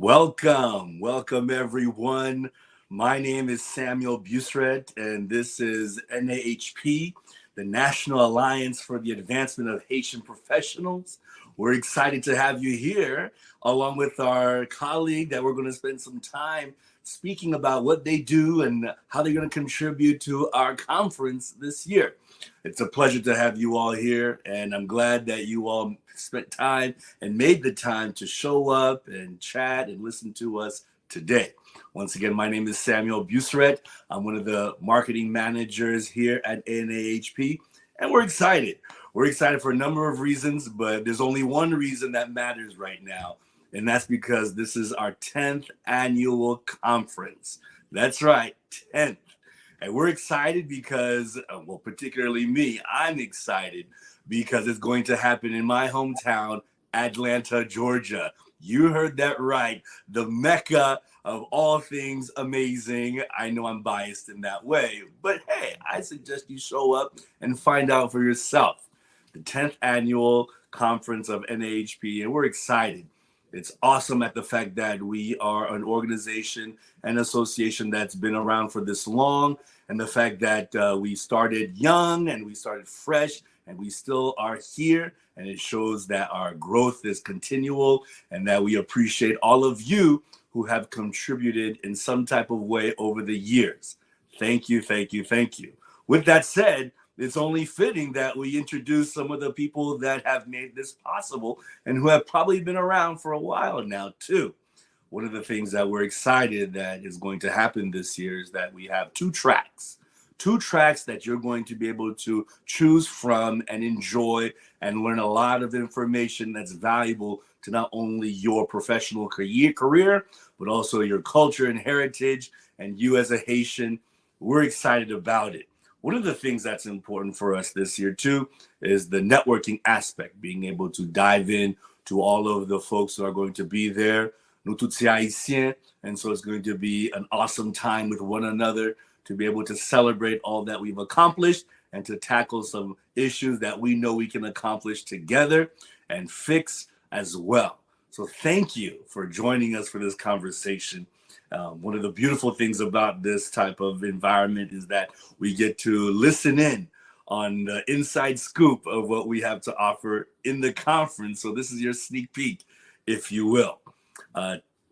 Welcome everyone. My name is Samuel Buissereth, and this is NAAHP, the National Alliance for the Advancement of Haitian Professionals. We're excited to have you here, along with our colleague that we're going to spend some time speaking about what they do and how they're going to contribute to our conference this year. It's a pleasure to have you all here, and I'm glad that you all spent time and made the time to show up and chat and listen to us today. Once again, my name is Samuel Buissereth. I'm one of the marketing managers here at NAAHP, and we're excited. We're excited for a number of reasons, but there's only one reason that matters right now, and that's because this is our 10th annual conference. That's right, 10th. And we're excited because, well, particularly me, I'm excited because it's going to happen in my hometown, Atlanta, Georgia. You heard that right. The Mecca of all things amazing. I know I'm biased in that way, but hey, I suggest you show up and find out for yourself. The 10th annual conference of NAAHP, and we're excited. It's awesome at the fact that we are an organization and association that's been around for this long, and the fact that we started young and we started fresh and we still are here, and it shows that our growth is continual and that we appreciate all of you who have contributed in some type of way over the years. Thank you, thank you, thank you. With that said, it's only fitting that we introduce some of the people that have made this possible and who have probably been around for a while now too. One of the things that we're excited that is going to happen this year is that we have two tracks that you're going to be able to choose from and enjoy and learn a lot of information that's valuable to not only your professional career, but also your culture and heritage, and you as a Haitian. We're excited about it. One of the things that's important for us this year too is the networking aspect, being able to dive in to all of the folks who are going to be there. Nous tous Haitiens, and so it's going to be an awesome time with one another to be able to celebrate all that we've accomplished and to tackle some issues that we know we can accomplish together and fix as well. So thank you for joining us for this conversation. One of the beautiful things about this type of environment is that we get to listen in on the inside scoop of what we have to offer in the conference. So this is your sneak peek, if you will.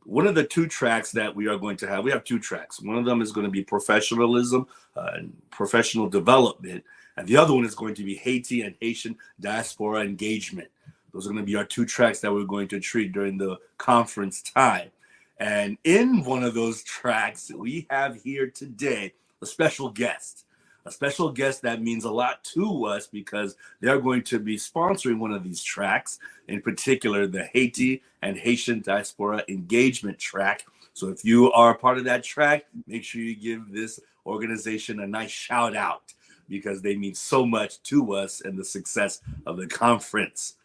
One of the two tracks that we are going to have, we have two tracks. One of them is going to be professionalism and professional development. And the other one is going to be Haiti and Haitian diaspora engagement. Those are going to be our two tracks that we're going to treat during the conference time. And in one of those tracks, we have here today a special guest that means a lot to us because they're going to be sponsoring one of these tracks, in particular, the Haiti and Haitian Diaspora Engagement track. So if you are a part of that track, make sure you give this organization a nice shout out because they mean so much to us and the success of the conference.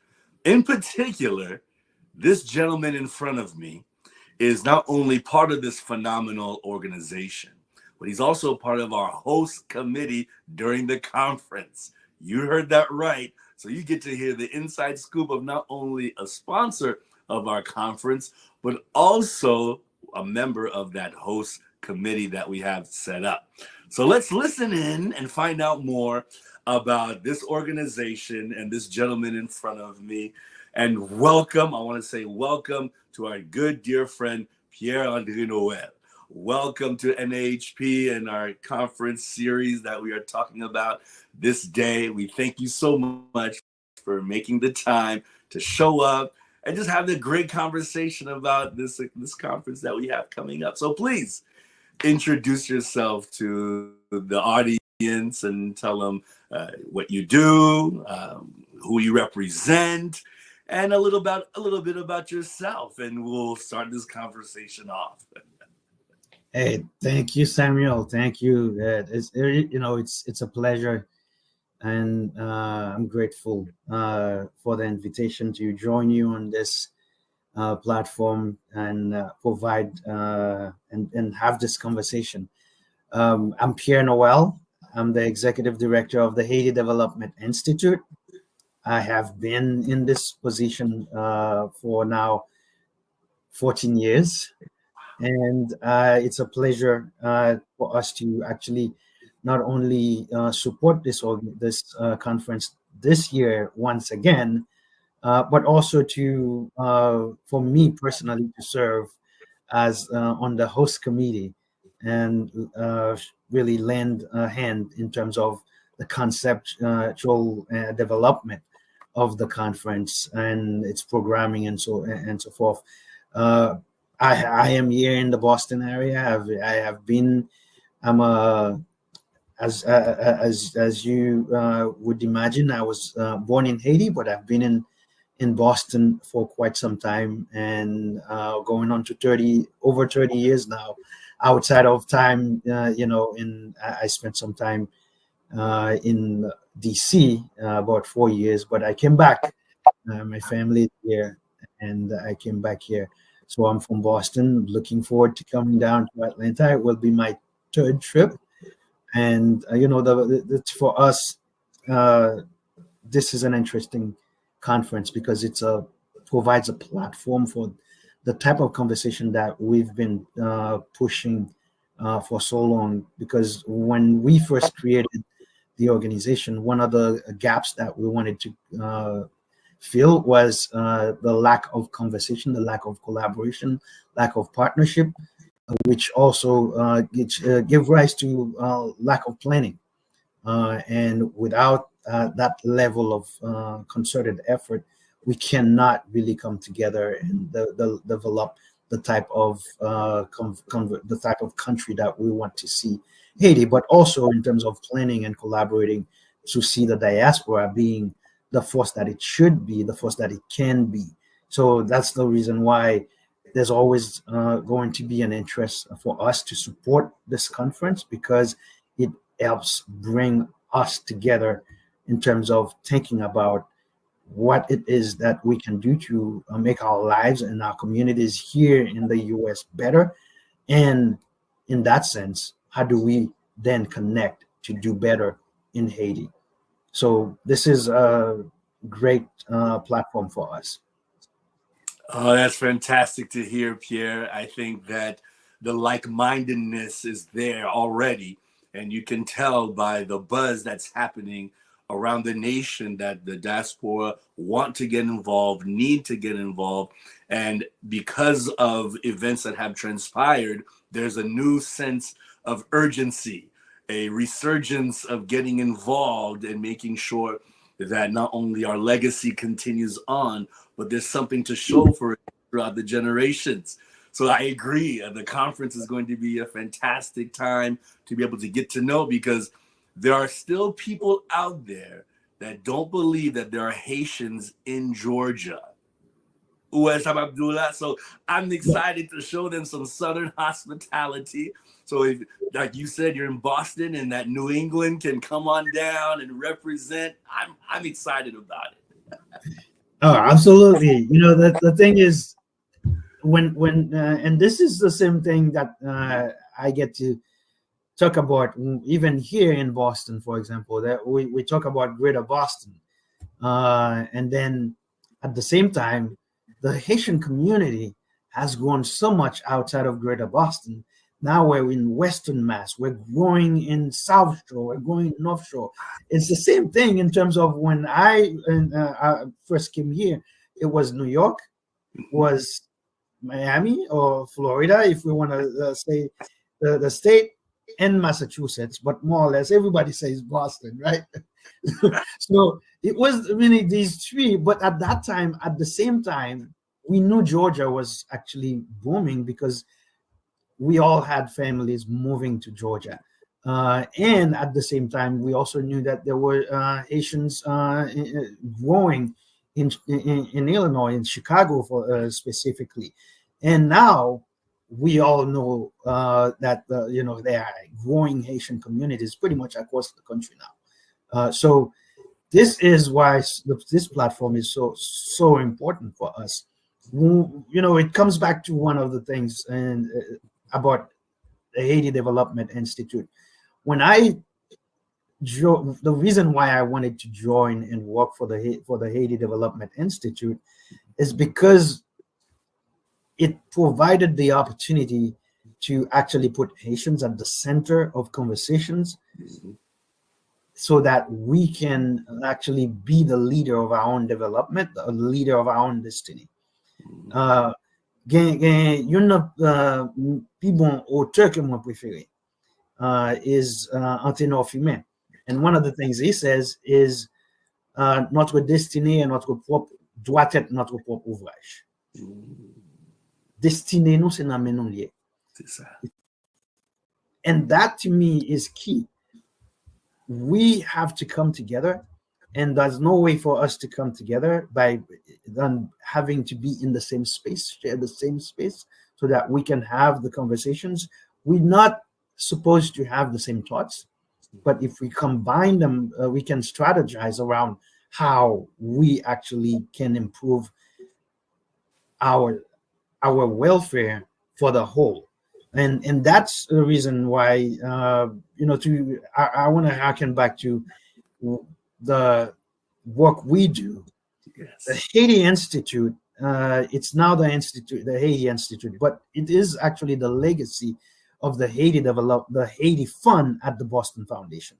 In particular, this gentleman in front of me is not only part of this phenomenal organization, but he's also part of our host committee during the conference. You heard that right. So you get to hear the inside scoop of not only a sponsor of our conference, but also a member of that host committee that we have set up. So let's listen in and find out more about this organization and this gentleman in front of me. And welcome, I want to say welcome to our good dear friend, Pierre Noel. Welcome to NAAHP and our conference series that we are talking about this day. We thank you so much for making the time to show up and just have the great conversation about this conference that we have coming up. So please introduce yourself to the audience and tell them what you do, who you represent, and a little bit about yourself, and we'll start this conversation off. Hey, thank you, Samuel. Thank you. It's a pleasure, and I'm grateful for the invitation to join you on this platform and provide and have this conversation. I'm Pierre Noel. I'm the executive director of the Haiti Development Institute. I have been in this position for now 14 years. And it's a pleasure for us to actually not only support this conference this year once again, but also to for me personally to serve as on the host committee and really lend a hand in terms of the conceptual development of the conference and its programming and so forth. Uh, I am here in the Boston area. I have been. I'm a as you would imagine. I was born in Haiti, but I've been in Boston for quite some time, and going on to over 30 years now. Outside of time, I spent some time in DC, about 4 years, but I came back. My family is here, and I came back here. So I'm from Boston. Looking forward to coming down to Atlanta. It will be my third trip, and for us, this is an interesting conference because provides a platform for the type of conversation that we've been pushing for so long. Because when we first created the organization, one of the gaps that we wanted to fill was the lack of conversation, the lack of collaboration, lack of partnership, which also give rise to lack of planning. And without that level of concerted effort, we cannot really come together and develop the type of the type of country that we want to see Haiti, but also in terms of planning and collaborating to see the diaspora being the force that it should be, the force that it can be. So that's the reason why there's always going to be an interest for us to support this conference, because it helps bring us together in terms of thinking about what it is that we can do to make our lives and our communities here in the US better. And in that sense, how do we then connect to do better in Haiti? So this is a great platform for us. Oh, that's fantastic to hear, Pierre. I think that the like-mindedness is there already, and you can tell by the buzz that's happening around the nation that the diaspora want to get involved, need to get involved. And because of events that have transpired, there's a new sense of urgency, a resurgence of getting involved and making sure that not only our legacy continues on, but there's something to show for it throughout the generations. So I agree. The conference is going to be a fantastic time to be able to get to know, because there are still people out there that don't believe that there are Haitians in Georgia. Abdullah. So I'm excited to show them some Southern hospitality. So if, like you said, you're in Boston and that New England can come on down and represent, I'm excited about it. Oh, absolutely. You know, the thing is, when and this is the same thing that I get to talk about even here in Boston, for example, that we talk about Greater Boston, and then at the same time, the Haitian community has grown so much outside of Greater Boston. Now we're in Western Mass, we're growing in South Shore, we're growing in North Shore. It's the same thing in terms of when I first came here, it was New York, was Miami or Florida, if we want to say the state, and Massachusetts, but more or less everybody says Boston, right? So it was really these three, but at that time, at the same time, we knew Georgia was actually booming because we all had families moving to Georgia. And at the same time, we also knew that there were Haitians growing in Illinois, in Chicago for specifically. And now we all know that there are growing Haitian communities pretty much across the country now. So this is why this platform is so important for us. It comes back to one of the things and about the Haiti Development Institute. When the reason why I wanted to join and work for the Haiti Development Institute is because it provided the opportunity to actually put Haitians at the center of conversations so that we can actually be the leader of our own development, the leader of our own destiny. Yon pi bon auteur que moi préféré is Antenor Fumet. And one of the things he says is notre destinée et notre propre doit être notre propre ouvrage. Destinée nous c'est nan men nou liye. And that to me is key. We have to come together, and there's no way for us to come together by having to be in the same space, share the same space, so that we can have the conversations. We're not supposed to have the same thoughts, but if we combine them, we can strategize around how we actually can improve our welfare for the whole. And that's the reason why I want to harken back to the work we do. Yes. The Haiti Institute, it's now the Haiti Institute, but it is actually the legacy of the Haiti Fund at the Boston Foundation.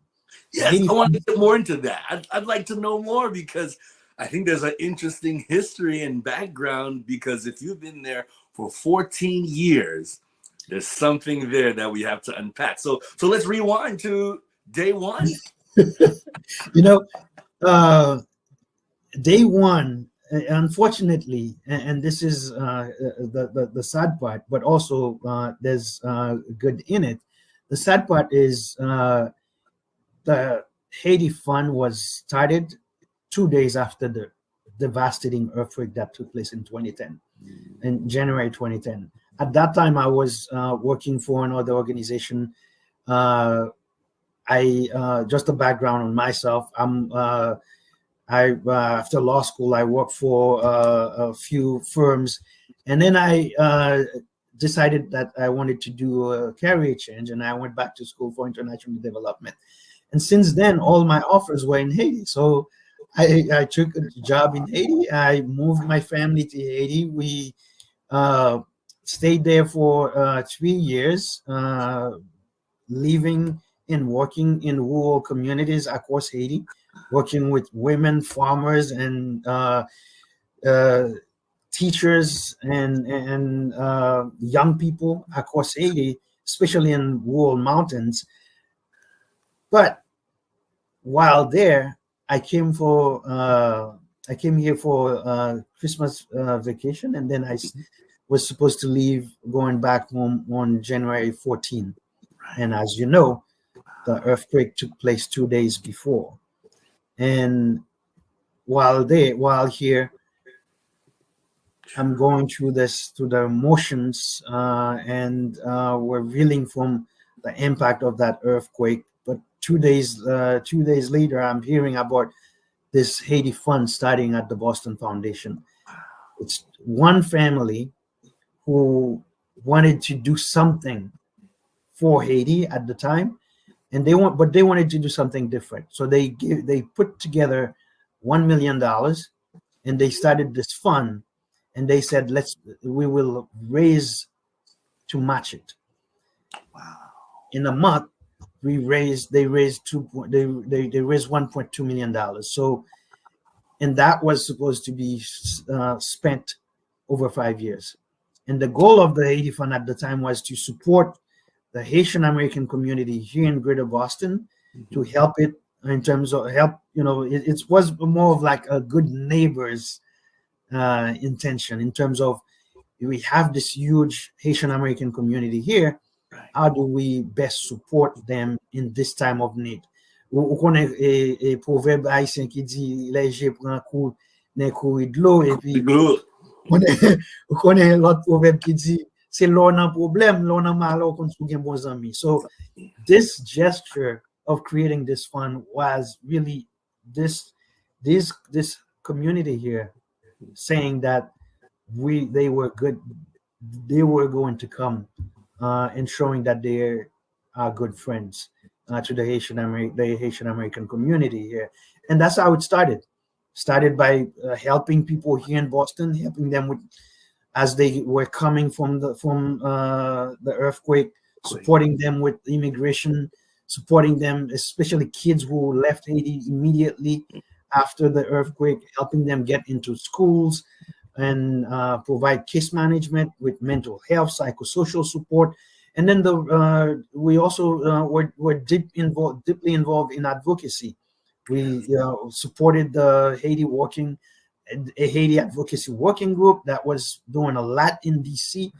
Yes, I want to get more into that. I'd like to know more, because I think there's an interesting history and background, because if you've been there for 14 years, there's something there that we have to unpack. So let's rewind to day one. Day one, unfortunately, and this is the sad part, but also there's good in it. The sad part is the Haiti Fund was started 2 days after the devastating earthquake that took place in 2010, in January 2010. At that time, I was working for another organization. Just a background on myself. After law school, I worked for a few firms, and then I decided that I wanted to do a career change, and I went back to school for international development. And since then, all my offers were in Haiti. So I took a job in Haiti. I moved my family to Haiti. We stayed there for 3 years, living and working in rural communities across Haiti, working with women, farmers, and teachers and young people across Haiti, especially in rural mountains. But while there, I came here for Christmas vacation, and then I was supposed to leave, going back home on January 14. And as you know, the earthquake took place 2 days before. And while here, I'm going through the emotions, and we're reeling from the impact of that earthquake. But 2 days later, I'm hearing about this Haiti Fund starting at the Boston Foundation. It's one family who wanted to do something for Haiti at the time, and they wanted to do something different. So they put together $1 million, and they started this fund, and they said, we will raise to match it. Wow! In a month, they raised $1.2 million. So, and that was supposed to be spent over 5 years. And the goal of the Haiti Fund at the time was to support the Haitian American community here in Greater Boston, to help it in terms of help. It was more of like a good neighbor's intention, in terms of, we have this huge Haitian American community here. How do we best support them in this time of need? Ou konen e proverbe haïtien qui dit léger prend coup nan courir de l'eau, et puis ou konen l'autre proverbe qui dit c'est l'eau nan problème, l'eau nan malheur kon sou gen bon ami. So this gesture of creating this fund was really this community here saying that they were going to come, and showing that they are good friends to the Haitian American community here. And that's how it started. Started by helping people here in Boston, helping them with as they were coming from the earthquake, supporting them with immigration, supporting them, especially kids who left Haiti immediately after the earthquake, helping them get into schools and provide case management with mental health, psychosocial support. And then we also were deeply involved in advocacy. We supported the Haiti Advocacy Working Group that was doing a lot in DC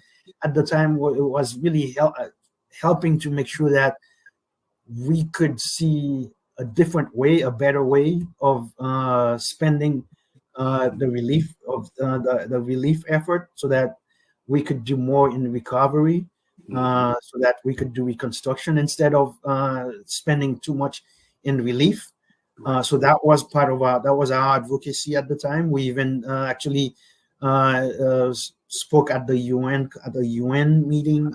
at the time. It was really helping to make sure that we could see a different way, a better way of spending the relief effort, so that we could do more in recovery, so that we could do reconstruction instead of spending too much in relief. So that was our advocacy at the time. We even actually spoke at the UN meeting,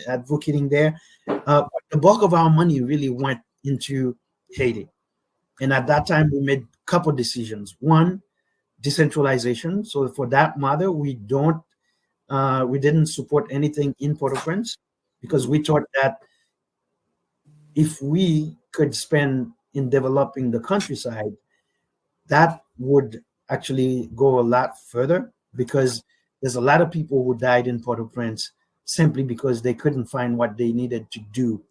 advocating there. The bulk of our money really went into Haiti, and at that time we made a couple decisions. One, decentralization. So for that matter, we didn't support anything in Port-au-Prince, because we thought that if we could spend in developing the countryside, that would actually go a lot further, because there's a lot of people who died in Port-au-Prince simply because they couldn't find what they needed to do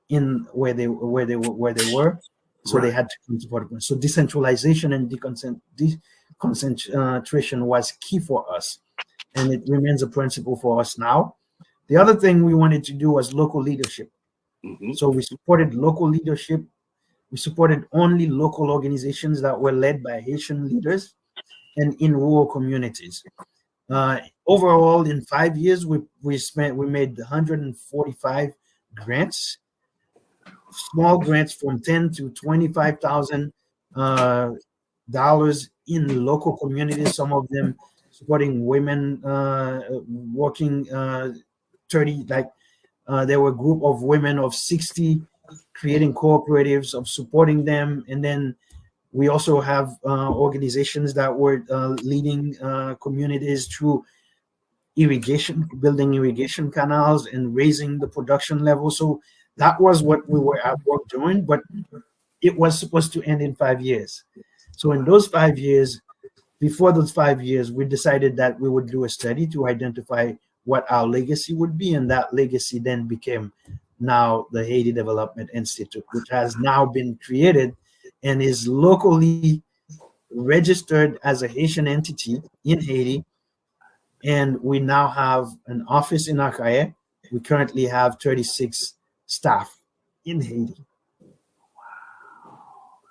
in where they were. So they had to come to Port-au-Prince. So decentralization and deconcentration was key for us, and it remains a principle for us now. The other thing we wanted to do was local leadership. So we supported local leadership. We supported only local organizations that were led by Haitian leaders and in rural communities. Overall, in 5 years, we made 145 grants, small grants from $10,000 to $25,000 in local communities. Some of them supporting women working 30, there were a group of women of 60 creating cooperatives of supporting them. And then we also have organizations that were leading communities through irrigation, building irrigation canals and raising the production level. So that was what we were at work doing, but it was supposed to end in 5 years. So in those 5 years, before those 5 years, we decided that we would do a study to identify what our legacy would be. And that legacy then became now the Haiti Development Institute, which has now been created and is locally registered as a Haitian entity in Haiti. And we now have an office in Arcahaie. We currently have 36 staff in Haiti.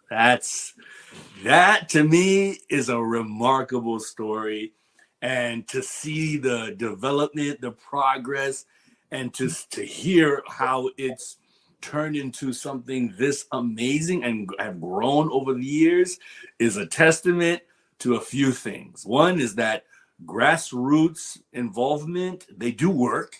That to me is a remarkable story, and to see the development, the progress, and to hear how it's turned into something this amazing and have grown over the years is a testament to a few things. One is that grassroots involvement, they do work.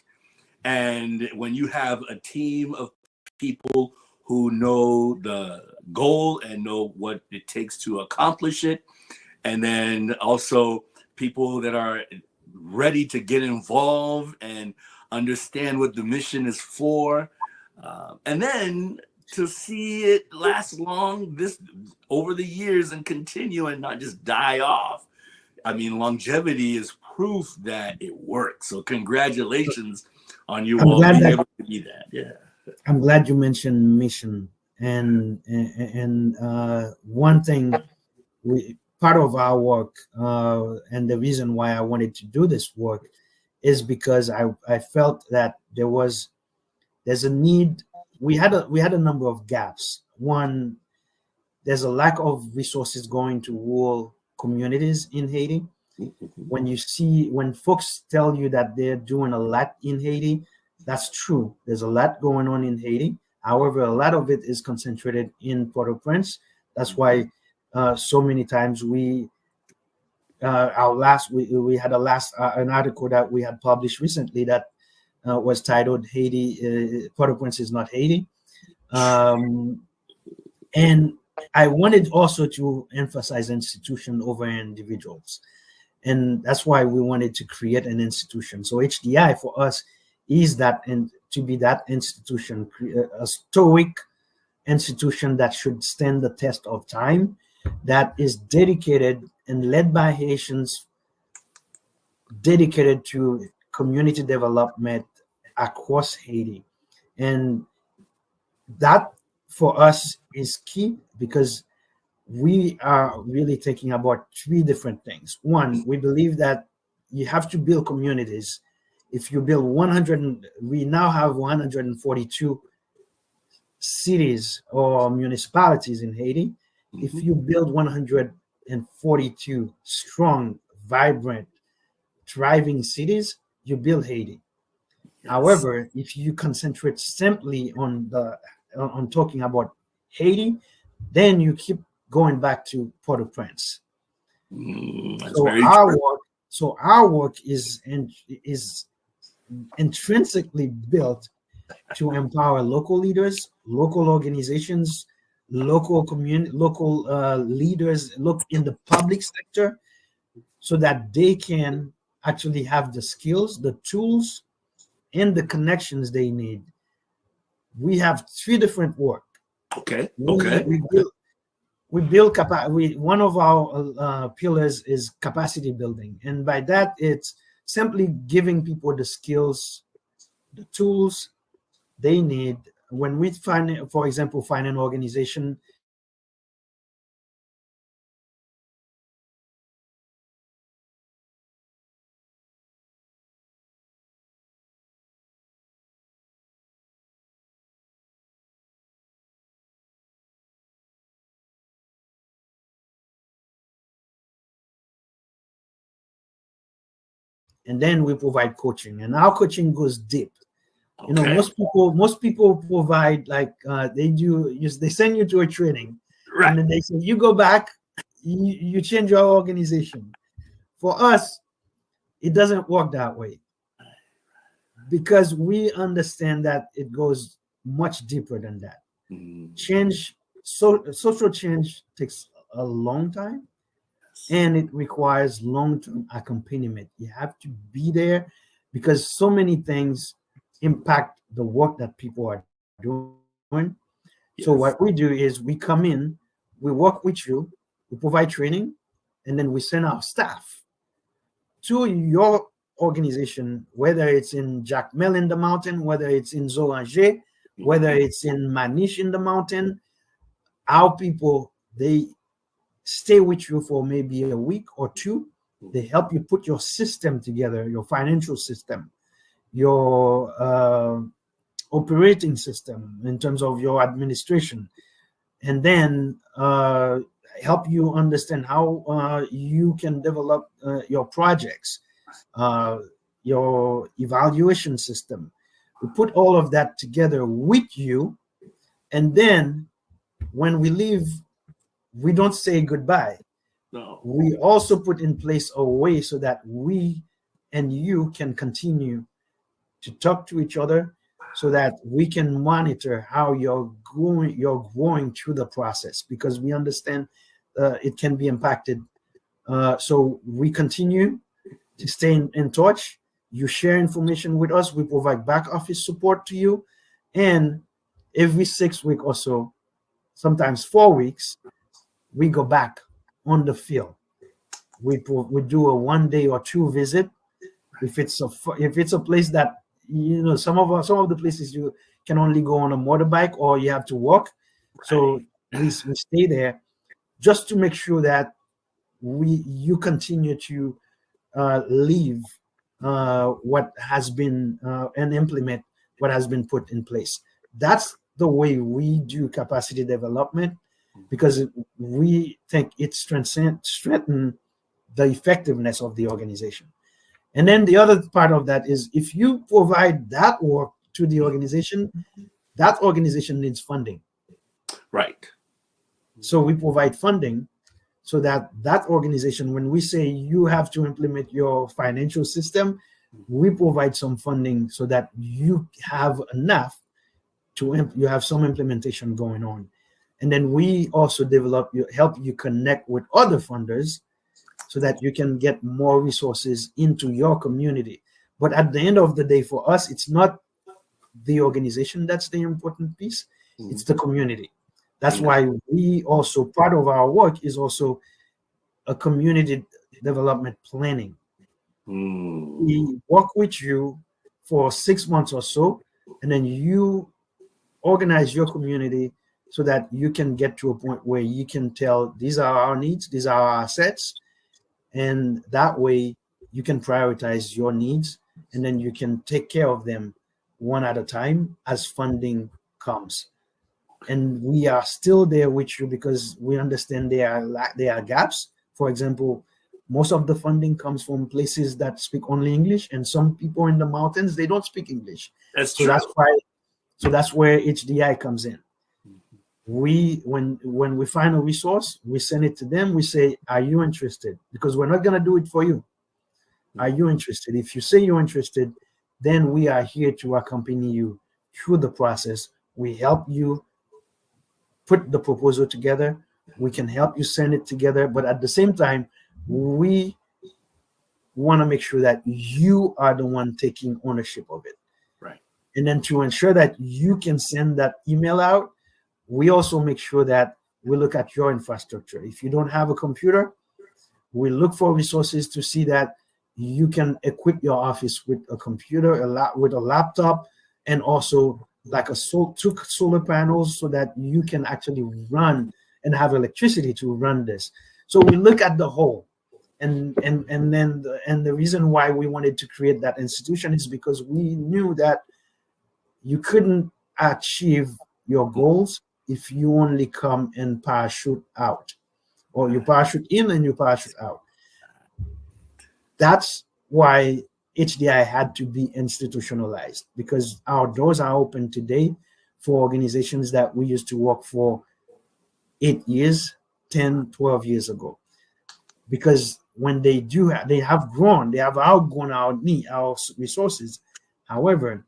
And when you have a team of people who know the goal and know what it takes to accomplish it, and then also people that are ready to get involved and understand what the mission is for, and then to see it last long over the years and continue and not just die off. I mean, longevity is proof that it works. So congratulations on you all being able to be that. Yeah. I'm glad you mentioned mission. And one thing, part of our work, and the reason why I wanted to do this work is because I felt that there's a need. We had a number of gaps. One, there's a lack of resources going to rural communities in Haiti. When folks tell you that they're doing a lot in Haiti, that's true. There's a lot going on in Haiti. However, a lot of it is concentrated in Port-au-Prince. That's why so many times we had an article that we had published recently that was titled "Haiti, Port-au-Prince is not Haiti," and I wanted also to emphasize institution over individuals. And that's why we wanted to create an institution. So HDI for us is that, and to be that institution, a stoic institution that should stand the test of time, that is dedicated and led by Haitians, dedicated to community development across Haiti. And that for us is key, because we are really thinking about three different things. One, we believe that you have to build communities. If you build 100, we now have 142 cities or municipalities in Haiti. If you build 142 strong, vibrant, thriving cities, you build Haiti. Yes. However, if you concentrate simply on talking about Haiti, then you keep going back to Port-au-Prince. That's So very our true. work, our work is intrinsically built to empower local leaders, local organizations, local community, local leaders, look in the public sector, so that they can actually have the skills, the tools, and the connections they need. We have three different work. Okay. We build capacity. One of our pillars is capacity building, and by that it's simply giving people the skills, the tools they need. When we find, for example, find an organization, and then we provide coaching, and our coaching goes deep. You know, Okay. most people provide, like they send you to a training, Right. and then they say you go back, you change your organization. For us, it doesn't work that way, because we understand that it goes much deeper than that. Change, social change takes a long time, and it requires long-term accompaniment. You have to be there, because so many things impact the work that people are doing. So Yes. what we do is we come in, we work with you, we provide training, and then we send our staff to your organization, whether it's in Jacmel in the mountain, whether it's in Zoranger, whether it's in Maniche in the mountain. Our people, they stay with you for maybe a week or two. They help you put your system together, your financial system, your operating system in terms of your administration, and then help you understand how you can develop your projects, your evaluation system. We put all of that together with you, and then when we leave, we don't say goodbye. No. We also put in place a way so that we and you can continue to talk to each other, so that we can monitor how you're growing through the process, because we understand it can be impacted. So we continue to stay in touch. You share information with us. We provide back office support to you, and every 6 weeks or so, sometimes 4 weeks, we go back on the field. We do a 1 day or 2 visit. If it's a place that, you know, some of the places you can only go on a motorbike or you have to walk, so we stay there just to make sure that you continue to leave what has been and implement what has been put in place. That's the way we do capacity development, because we think it strengthen the effectiveness of the organization. And then the other part of that is, if you provide that work to the organization, that organization needs funding. Right. So we provide funding so that that organization, when we say you have to implement your financial system, we provide some funding so that you have enough you have some implementation going on. And then we also help you connect with other funders, so that you can get more resources into your community. But at the end of the day, for us, it's not the organization that's the important piece, it's the community. That's why we also, part of our work is also a community development planning. We work with you for 6 months or so, and then you organize your community so that you can get to a point where you can tell these are our needs, these are our assets, and that way you can prioritize your needs, and then you can take care of them one at a time as funding comes. And we are still there with you because we understand there are gaps. For example, most of the funding comes from places that speak only English, and some people in the mountains, they don't speak English. That's So true. that's where HDI comes in. When we find a resource, we send it to them. We say, are you interested? Because we're not going to do it for you. Are you interested? If you say you're interested, then we are here to accompany you through the process. We help you put the proposal together. We can help you send it together. But at the same time, we want to make sure that you are the one taking ownership of it. Right. And then to ensure that you can send that email out, we also make sure that we look at your infrastructure. If you don't have a computer, we look for resources to see that you can equip your office with a computer, with a laptop, and also like two solar panels so that you can actually run and have electricity to run this. So we look at the whole. And the reason why we wanted to create that institution is because we knew that you couldn't achieve your goals if you only come and parachute out, or you parachute in and you parachute out. That's why HDI had to be institutionalized, because our doors are open today for organizations that we used to work for 8 years, 10, 12 years ago. Because when they have outgrown our resources. However,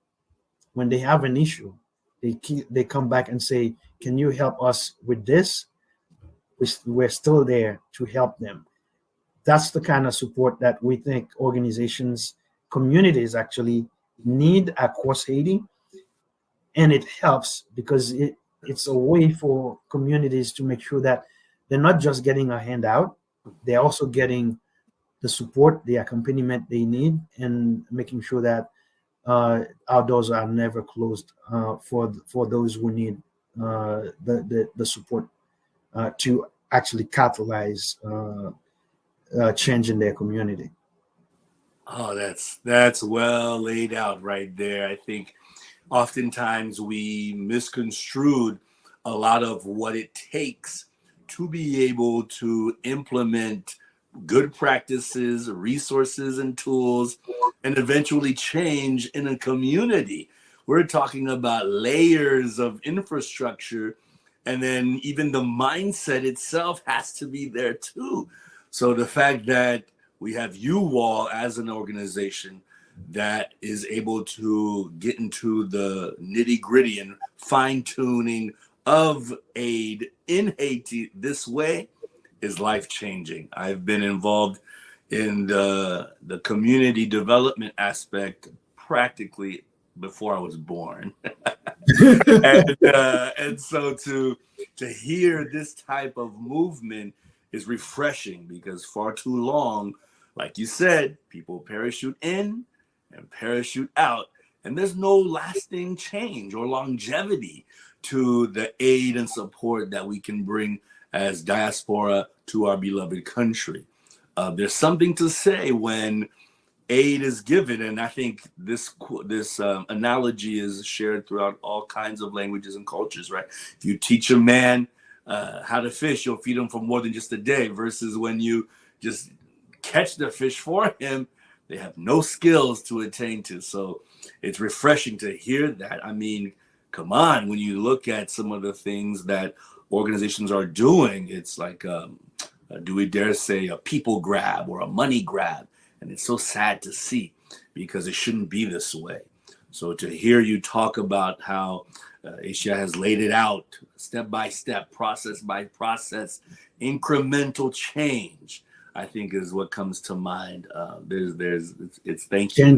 when they have an issue, they come back and say, can you help us with this? We're still there to help them. That's the kind of support that we think organizations, communities actually need across Haiti. And it helps because it's a way for communities to make sure that they're not just getting a handout, they're also getting the support, the accompaniment they need, and making sure that our doors are never closed for those who need the support to actually catalyze change in their community. Oh, that's well laid out right there. I think oftentimes we misconstrued a lot of what it takes to be able to implement good practices, resources, and tools, and eventually change in a community. We're talking about layers of infrastructure, and then even the mindset itself has to be there too. So the fact that we have you all as an organization that is able to get into the nitty gritty and fine tuning of aid in Haiti this way is life changing. I've been involved in the community development aspect practically before I was born. and so to hear this type of movement is refreshing, because far too long, like you said, people parachute in and parachute out, and there's no lasting change or longevity to the aid and support that we can bring as diaspora to our beloved country. There's something to say when aid is given, and I think this analogy is shared throughout all kinds of languages and cultures, right? If you teach a man how to fish, you'll feed him for more than just a day, versus when you just catch the fish for him, they have no skills to attain to. So it's refreshing to hear that. I mean, come on, when you look at some of the things that organizations are doing, it's like, do we dare say, a people grab or a money grab? And it's so sad to see, because it shouldn't be this way. So to hear you talk about how Asia has laid it out step by step, process by process, incremental change, I think is what comes to mind. It's thank you.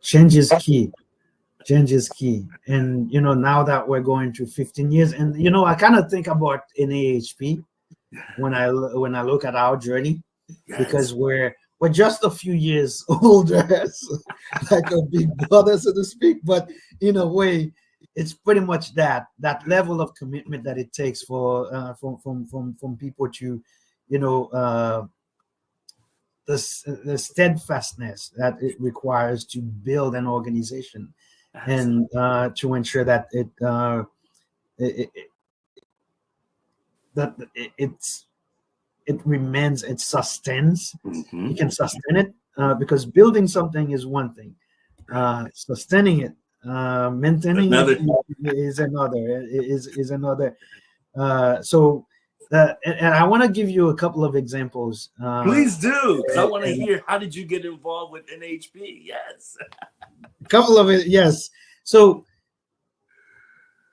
Change is key. Change is key. And now that we're going to 15 years, and I kind of think about NAAHP when I look at our journey, Yes. because we're just a few years older, like a big brother, so to speak. But in a way, it's pretty much that level of commitment that it takes for from people to, the steadfastness that it requires to build an organization, and to ensure that it remains, it sustains. Mm-hmm. You can sustain it, because building something is one thing. Sustaining it, maintaining it is another. So, and I want to give you a couple of examples. Please do, because I want to hear, how did you get involved with NAAHP? Yes. A couple of it, yes. So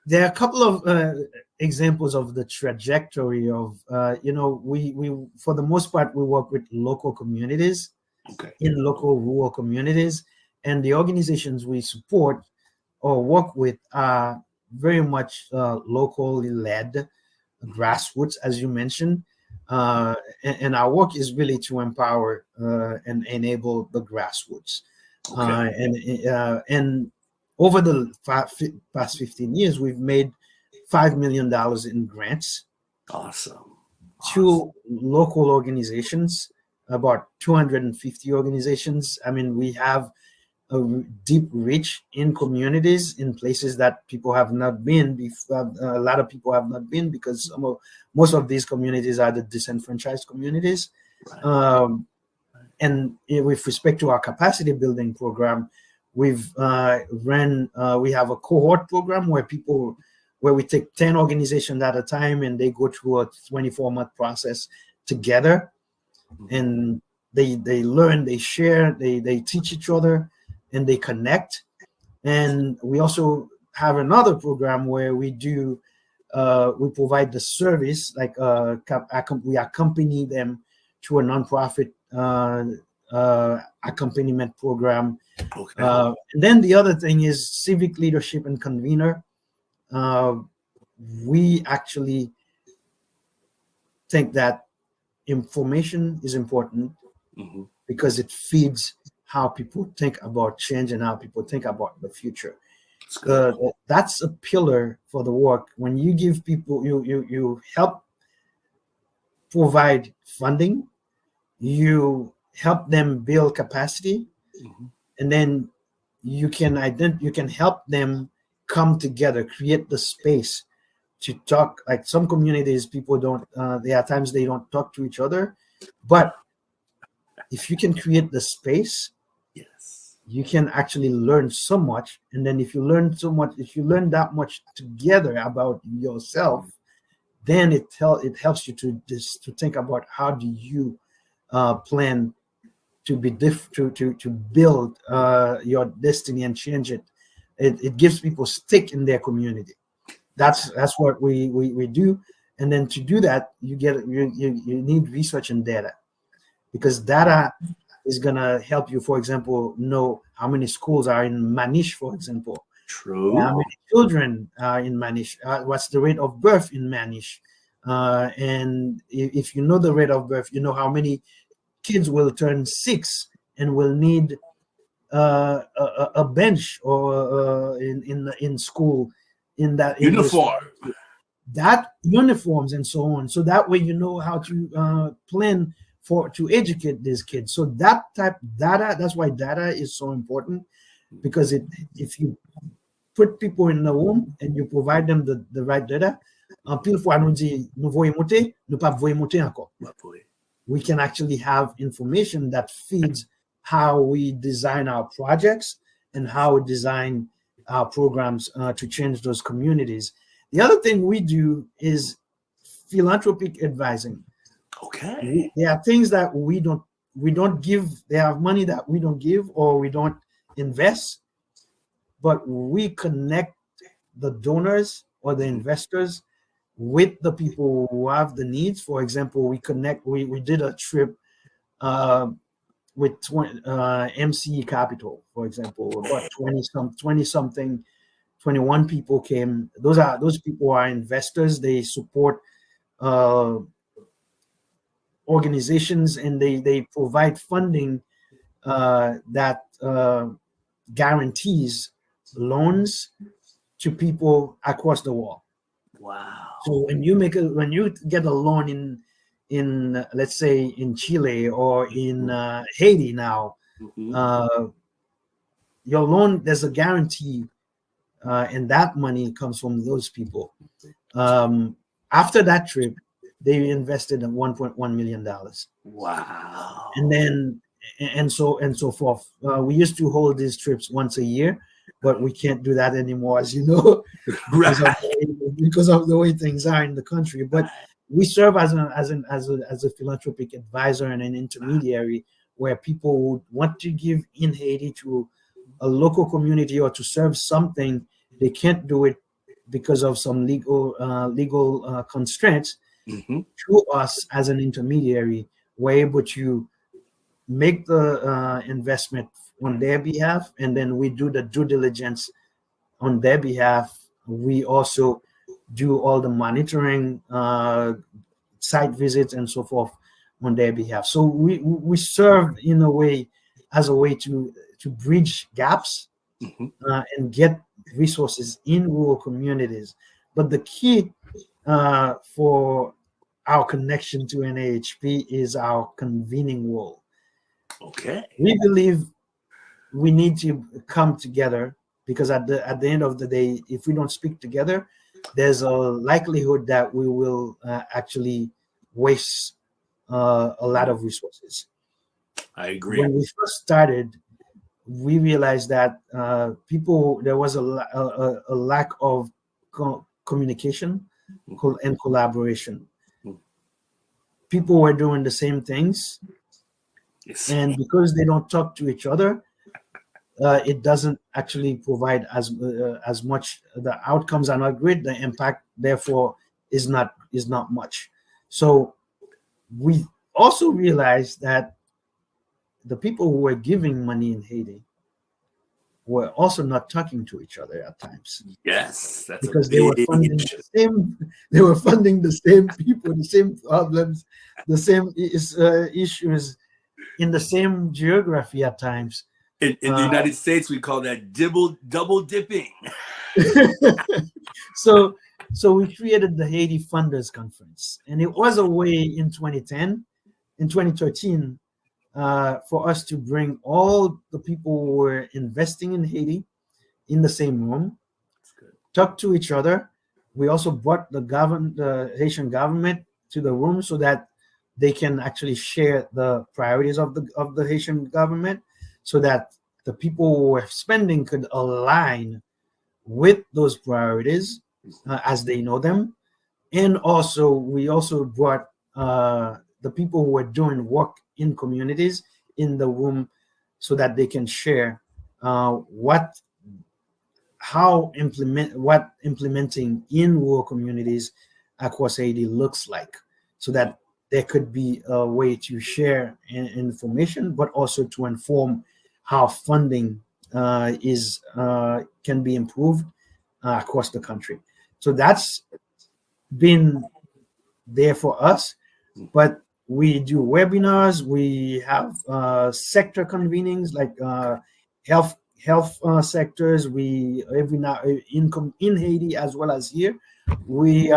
there are a couple of examples of the trajectory of, we for the most part, we work with local communities, in local rural communities, and the organizations we support or work with are very much locally led, grassroots, as you mentioned. And our work is really to empower and enable the grassroots. And over the past 15 years, we've made $5 million in grants. Awesome. To local organizations, about 250 organizations. I mean, we have a deep reach in communities, in places that people have not been before. A lot of people have not been, because most of these communities are the disenfranchised communities. Right. And with respect to our capacity building program, we have a cohort program where we take 10 organizations at a time, and they go through a 24-month process together, and they learn, they share, they teach each other, and they connect. And we also have another program where we provide the service, like we accompany them to a nonprofit accompaniment program. And then the other thing is civic leadership and convener. We actually think that information is important, because it feeds how people think about change and how people think about the future. That's a pillar for the work. When you give people, you help provide funding, you help them build capacity, and then you can help them come together, create the space to talk. Like some communities, people don't, there are times they don't talk to each other, but if you can create the space, you can actually learn so much. And then if you learn that much together about yourself, then it helps you to think about, how do you plan to build your destiny and change it. It gives people stake in their community. That's what we do. And then to do that, you need research and data, because data is gonna help you, for example, know how many schools are in Manish, for example. True. How many children are in Manish? What's the rate of birth in Manish? And if you know the rate of birth, you know how many kids will turn 6 and will need a bench or in school, in that uniform, that uniforms and so on. So that way you know how to plan to educate these kids. So that type data, that's why data is so important, because if you put people in the room and you provide them the right data, we can actually have information that feeds how we design our projects and how we design our programs to change those communities. The other thing we do is philanthropic advising. There are things that we don't give. There are money that we don't give or we don't invest, but we connect the donors or the investors with the people who have the needs. For example, we did a trip with MCE Capital, for example, about 20 something, 21 people came. Those people are investors. They support organizations, and they provide funding that guarantees loans to people across the world. Wow. So when you get a loan in let's say in Chile or in Haiti now, your loan, there's a guarantee, and that money comes from those people. After that trip, they invested in $1.1 million. Wow. And then and so forth. We used to hold these trips once a year, but we can't do that anymore, as you know, because of the way things are in the country. But we serve as a philanthropic advisor and an intermediary where people would want to give in Haiti to a local community or to serve something. They can't do it because of some legal constraints. To us as an intermediary, we're able to make the investment on their behalf, and then we do the due diligence on their behalf. We also do all the monitoring, site visits, and so forth on their behalf. So we serve in a way as a way to bridge gaps and get resources in rural communities. But the key for our connection to NAAHP is our convening role. Okay. We believe we need to come together, because at the end of the day, if we don't speak together, there's a likelihood that we will actually waste a lot of resources. I agree. When we first started, we realized that there was a lack of communication and collaboration. People were doing the same things, and because they don't talk to each other, it doesn't actually provide as much. The outcomes are not great. The impact, therefore, is not much. So we also realized that the people who were giving money in Haiti were also not talking to each other at times. Yes, that's because they were funding the same. They were funding the same people, the same problems, the same issues in the same geography at times. In the United States, we call that double dipping. So we created the Haiti Funders Conference, and it was a way in 2013, for us to bring all the people who were investing in Haiti in the same room, talk to each other. We also brought the Haitian government to the room so that they can actually share the priorities of the Haitian government, so that the people who were spending could align with those priorities as they know them. And also, we also brought the people who were doing work in communities in the room, so that they can share what implementing in rural communities across Haiti looks like, so that there could be a way to share information, but also to inform how funding can be improved across the country. So that's been there for us. But we do webinars. We have sector convenings, like health sectors. We every now in Haiti as well as here. We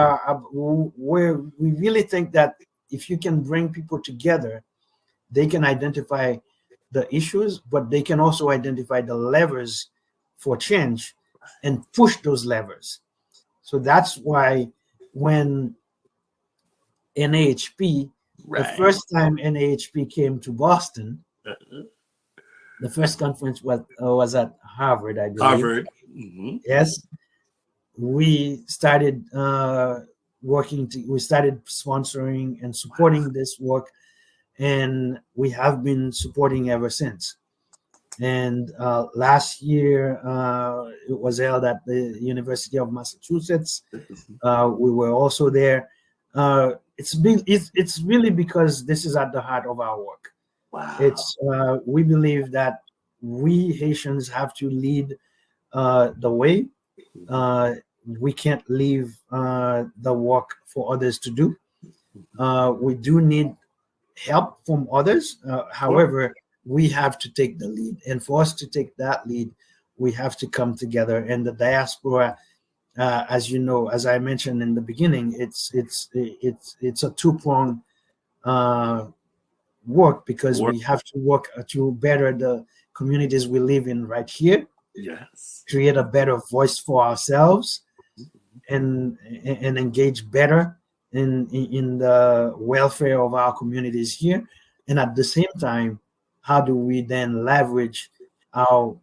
really think that if you can bring people together, they can identify the issues, but they can also identify the levers for change and push those levers. So that's why when NAAHP, the first time NAAHP came to Boston, the first conference was at Harvard, I believe. Harvard. Yes. We started we started sponsoring and supporting this work, and we have been supporting ever since. And last year, it was held at the University of Massachusetts. We were also there. It's really because this is at the heart of our work. Wow. It's we believe that we Haitians have to lead the way. Uh, we can't leave the work for others to do. We do need help from others. Sure. However, we have to take the lead, and for us to take that lead, we have to come together. And the diaspora, as you know, as I mentioned in the beginning, it's a two-pronged uh, work, because Work. we have to work to better the communities we live in right here, Yes. create a better voice for ourselves, and engage better in the welfare of our communities here. And at the same time, how do we then leverage our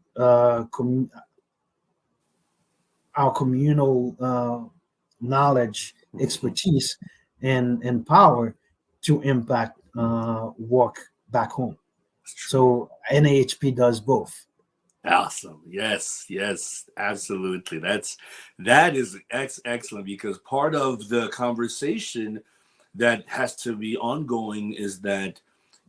our communal knowledge, expertise, and power to impact work back home? It's true. So NAHP does both. Awesome. Yes, yes, absolutely. That is excellent, because part of the conversation that has to be ongoing is that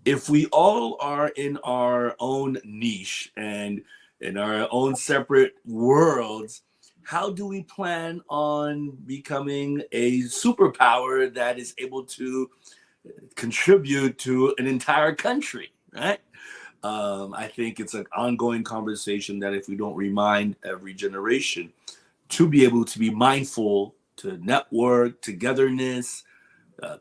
if we all are in our own niche and in our own separate worlds, how do we plan on becoming a superpower that is able to contribute to an entire country, right? I think it's an ongoing conversation that if we don't remind every generation to be able to be mindful, to network, togetherness,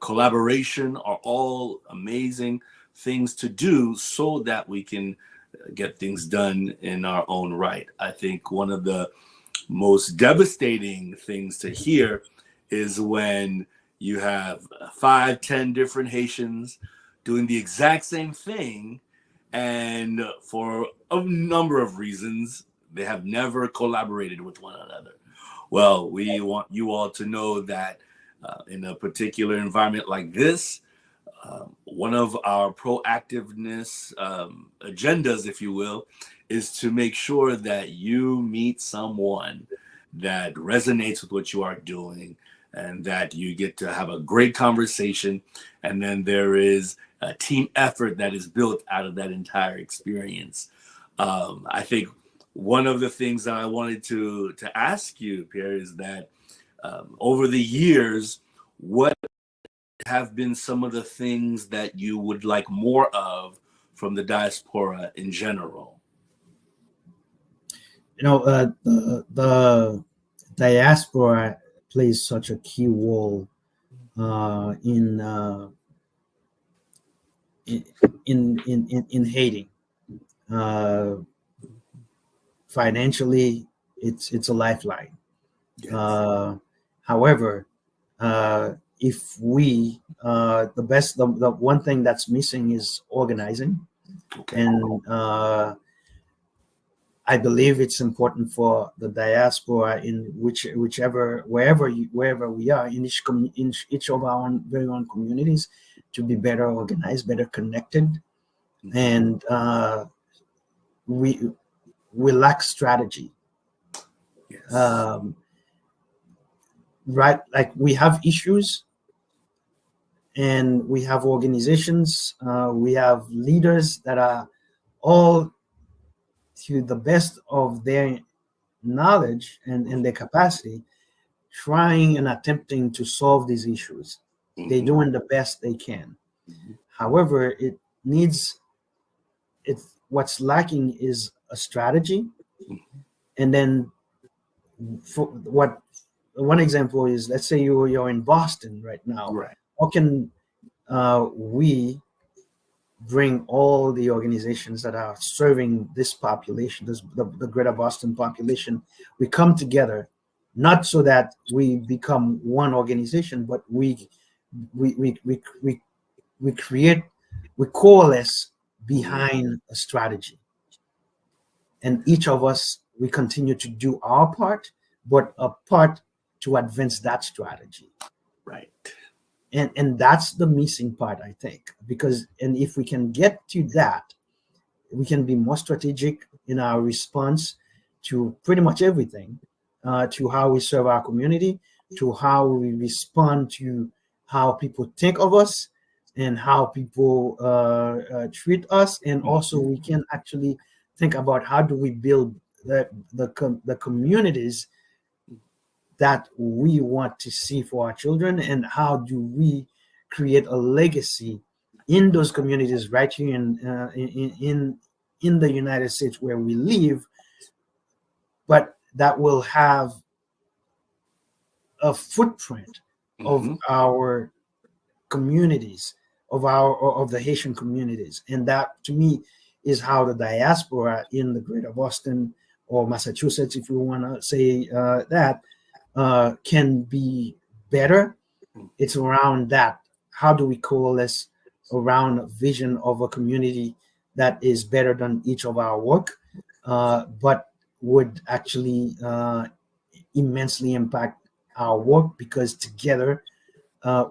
collaboration are all amazing things to do so that we can get things done in our own right. I think one of the most devastating things to hear is when you have 5, 10 different Haitians doing the exact same thing, and for a number of reasons, they have never collaborated with one another. Well, we want you all to know that in a particular environment like this, one of our proactiveness agendas, if you will, is to make sure that you meet someone that resonates with what you are doing, and that you get to have a great conversation. And then there is a team effort that is built out of that entire experience. I think one of the things that I wanted to ask you, Pierre, is that over the years, what have been some of the things that you would like more of from the diaspora in general? The diaspora plays such a key role in in Haiti. Uh, Financially, it's a lifeline. Yes. However, if we the one thing that's missing is organizing, Okay. and I believe it's important for the diaspora in wherever we are in each of our very own communities, to be better organized, better connected, and we lack strategy. Yes. Right, like we have issues, and we have organizations, we have leaders that are all, to the best of their knowledge and their capacity, trying and attempting to solve these issues. They're Mhm. doing the best they can. Mhm. However, what's lacking is a strategy. And then, for what one example is, let's say you're in Boston right now. Right. How can we bring all the organizations that are serving this population, the greater Boston population? We come together, not so that we become one organization, but we create, we coalesce behind a strategy, and each of us, we continue to do our part, but a part to advance that strategy. Right. And that's the missing part, I think, because, and if we can get to that, we can be more strategic in our response to pretty much everything, to how we serve our community, to how we respond to how people think of us, and how people treat us, and also we can actually think about how do we build the communities that we want to see for our children, and how do we create a legacy in those communities right here in the United States where we live, but that will have a footprint of our communities, of the Haitian communities. And that to me is how the diaspora in the greater Boston or Massachusetts, if you want to say that, can be better. It's around that. How do we coalesce around a vision of a community that is better than each of our work, but would actually immensely impact our work, because together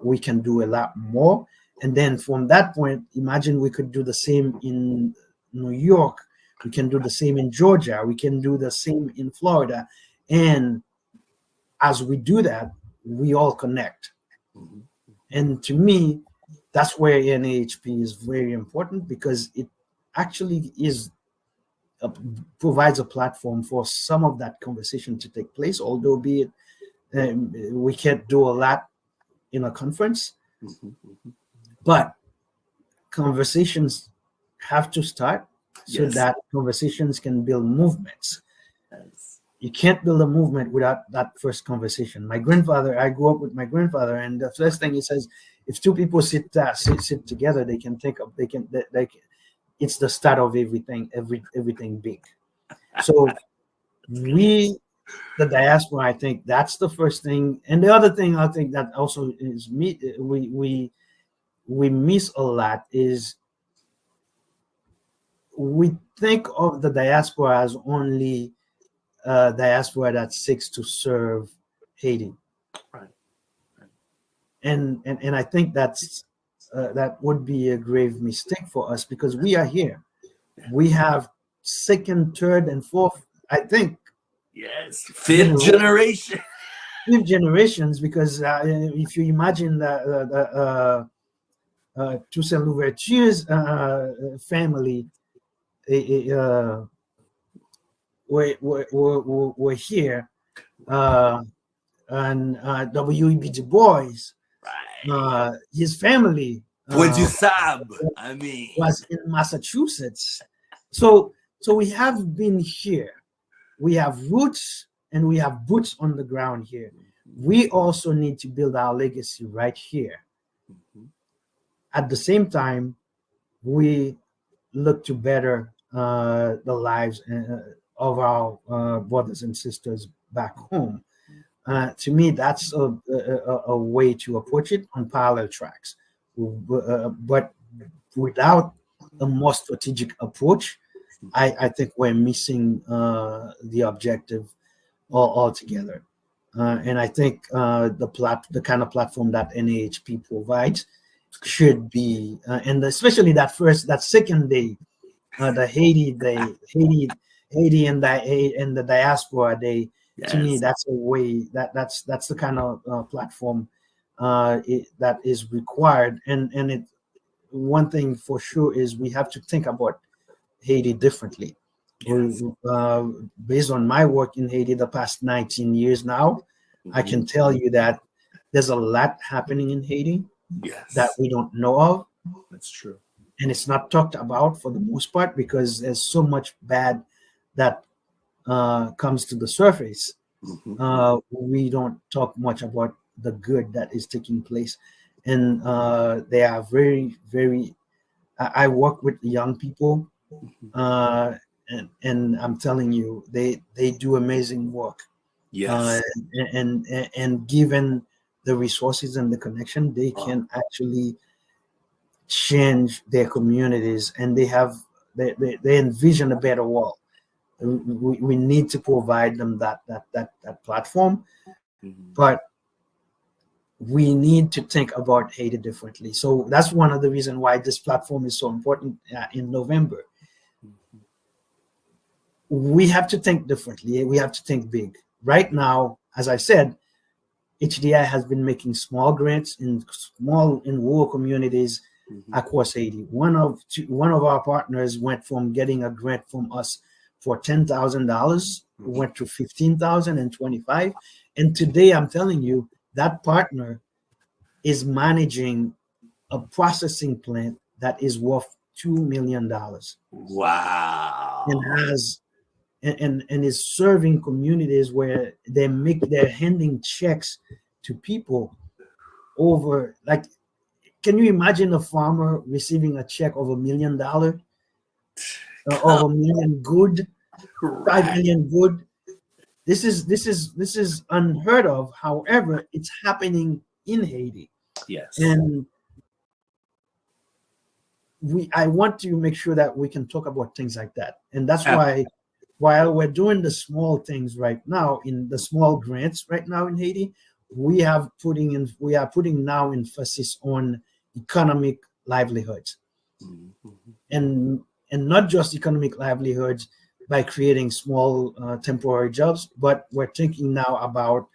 we can do a lot more. And then from that point, imagine we could do the same in New York, we can do the same in Georgia, we can do the same in Florida. And as we do that, we all connect. And to me, that's where NAAHP is very important, because it actually provides a platform for some of that conversation to take place, although be it we can't do a lot in a conference, but conversations have to start so that conversations can build movements. You can't build a movement without that first conversation. I grew up with my grandfather, and the first thing he says, if two people sit together, they can it's the start of everything big. So the diaspora, I think that's the first thing. And the other thing I think that also is we miss a lot is we think of the diaspora as only diaspora that seeks to serve Haiti. Right. And I think that would be a grave mistake for us, because we are here. We have second, third, and fourth, I think. Yes, fifth generation. Fifth generations, because if you imagine the Toussaint Louverture's family, were here, and W.E.B. Du Bois, his family was in Massachusetts. So we have been here. We have roots and we have boots on the ground here. We also need to build our legacy right here. At the same time, we look to better the lives of our brothers and sisters back home. To me, that's a way to approach it on parallel tracks. But without a more strategic approach, I think we're missing the objective altogether. And I think the kind of platform that NAAHP provides should be, and especially that second day, the Haiti and the diaspora day. Yes. To me, that's a way that's the kind of platform that is required. And one thing for sure is we have to think about Haiti differently. Yes. Based on my work in Haiti the past 19 years now, I can tell you that there's a lot happening in Haiti that we don't know of. That's true. And it's not talked about for the most part, because there's so much bad that comes to the surface. We don't talk much about the good that is taking place. And they are very, very, I work with young people, and I'm telling you, they do amazing work. Yes. And given the resources and the connection, they can actually change their communities, and they envision a better world. We need to provide them that platform, but we need to think about Haiti differently. So that's one of the reasons why this platform is so important in November. We have to think differently. We have to think big. Right now, as I said, HDI has been making small grants in rural communities across Haiti. One of our partners went from getting a grant from us for $10,000, went to 15,000 and 25. And today I'm telling you that partner is managing a processing plant that is worth $2 million. Wow. And is serving communities where they're handing checks to people over, like, can you imagine a farmer receiving a check of $1 million, of $1 million good, 5 million good? This is unheard of. However, it's happening in Haiti. Yes. And I want to make sure that we can talk about things like that. And that's why, while we're doing the small things right now, in the small grants right now in Haiti, we are putting now emphasis on economic livelihoods. And not just economic livelihoods by creating small temporary jobs, but we're thinking now about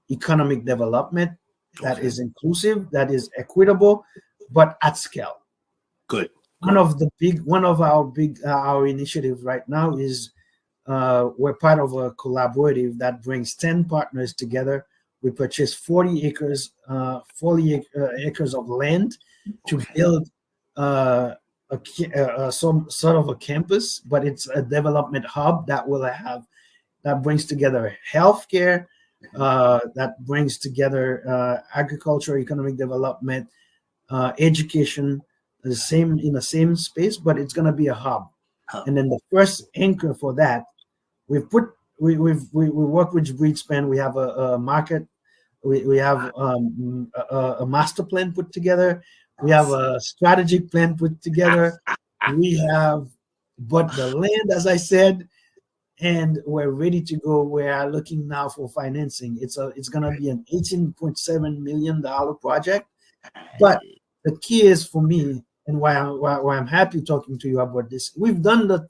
economic development that is inclusive, that is equitable, but at scale. Good. One of our initiatives right now is we're part of a collaborative that brings 10 partners together. We purchased 40 acres of land to build some sort of a campus, but it's a development hub that brings together healthcare, that brings together agriculture, economic development, education, in the same space, but it's going to be a hub. And then the first anchor for that, we work with Breedspan. We have a market. We have a master plan put together. We have a strategic plan put together. But the land, as I said, and we're ready to go. We are looking now for financing. It's going to be an $18.7 million project. But the key is for me, and why I'm happy talking to you about this. We've done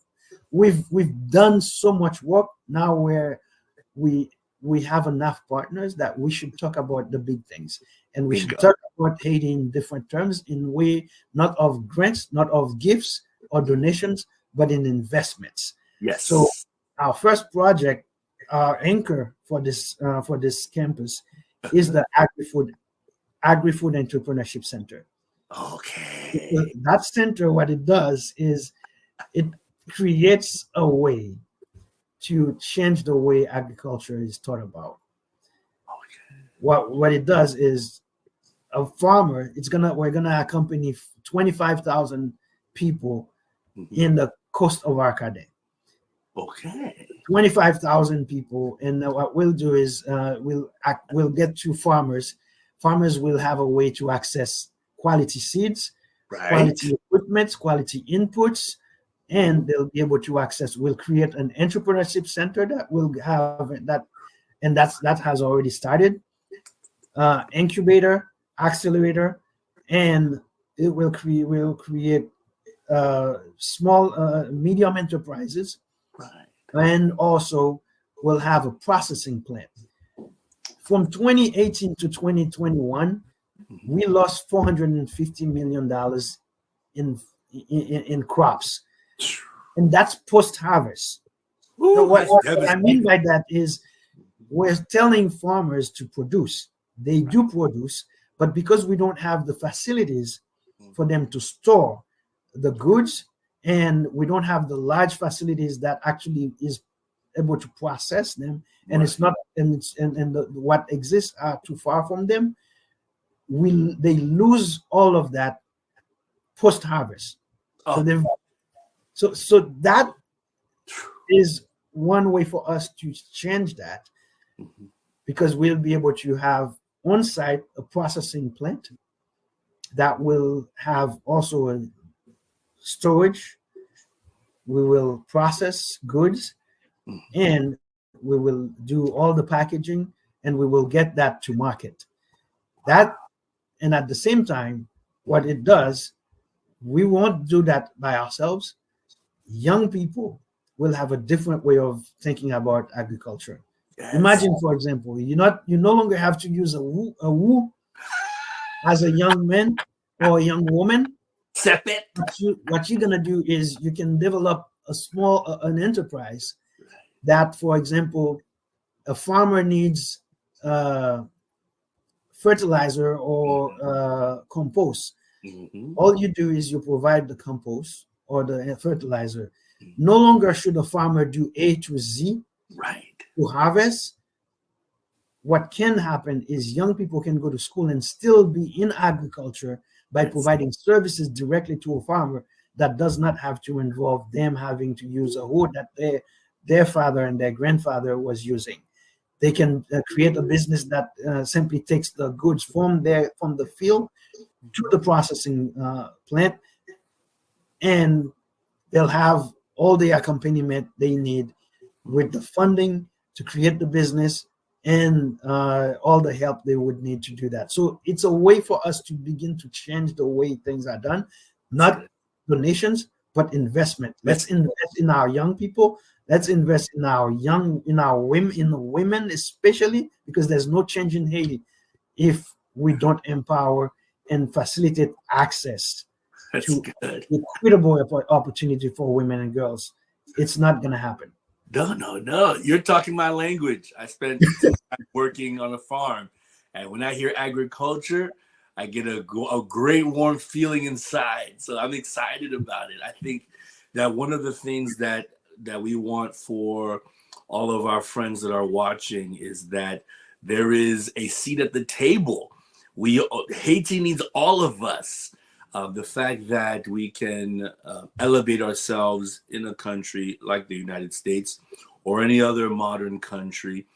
so much work now where we have enough partners that we should talk about the big things, and we should talk about Haiti in different terms, in way not of grants, not of gifts or donations, but in investments. Yes. So our first project, our anchor for this campus, is the Agri-Food Entrepreneurship Center. Okay. That center, what it does is it creates a way to change the way agriculture is thought about. Okay. What it does is a farmer, we're gonna accompany 25,000 people in the coast of Arcahaie. Okay. 25,000 people, and what we'll do is we'll get to farmers. Farmers will have a way to access quality seeds, quality equipment, quality inputs, and they'll be able to access. We'll create an entrepreneurship center that will have that, and that has already started. Incubator, accelerator, and it will create small, medium enterprises, and also we'll have a processing plant. From 2018 to 2021, we lost $450 million in crops, and that's post-harvest. So what I mean by that is we're telling farmers to produce. They do produce, but because we don't have the facilities for them to store the goods, and we don't have the large facilities that actually is able to process them, and it's not, what exists are too far from them, they lose all of that post-harvest. So that is one way for us to change that, because we'll be able to have on site a processing plant that will have also a storage. We will process goods, and we will do all the packaging, and we will get that to market. And at the same time, what it does, we won't do that by ourselves. Young people will have a different way of thinking about agriculture. Imagine, for example, you no longer have to use a woo as a young man or a young woman. Separate. What you're gonna do is you can develop a small an enterprise that, for example, a farmer needs fertilizer or compost. All you do is you provide the compost or the fertilizer. No longer should a farmer do A to Z to harvest. What can happen is young people can go to school and still be in agriculture by providing services directly to a farmer that does not have to involve them having to use a hoe that their father and their grandfather was using. They can create a business that simply takes the goods from the field to the processing plant, and they'll have all the accompaniment they need with the funding to create the business and all the help they would need to do that. So it's a way for us to begin to change the way things are done, not donations, but investment. Let's invest in our young people. Let's invest in our women, especially because there's no change in Haiti if we don't empower and facilitate access to equitable opportunity for women and girls. It's not going to happen. No. You're talking my language. I spent time working on a farm, and when I hear agriculture, I get a great warm feeling inside. So I'm excited about it. I think that one of the things that we want for all of our friends that are watching is that there is a seat at the table. Haiti needs all of us. The fact that we can elevate ourselves in a country like the United States or any other modern country,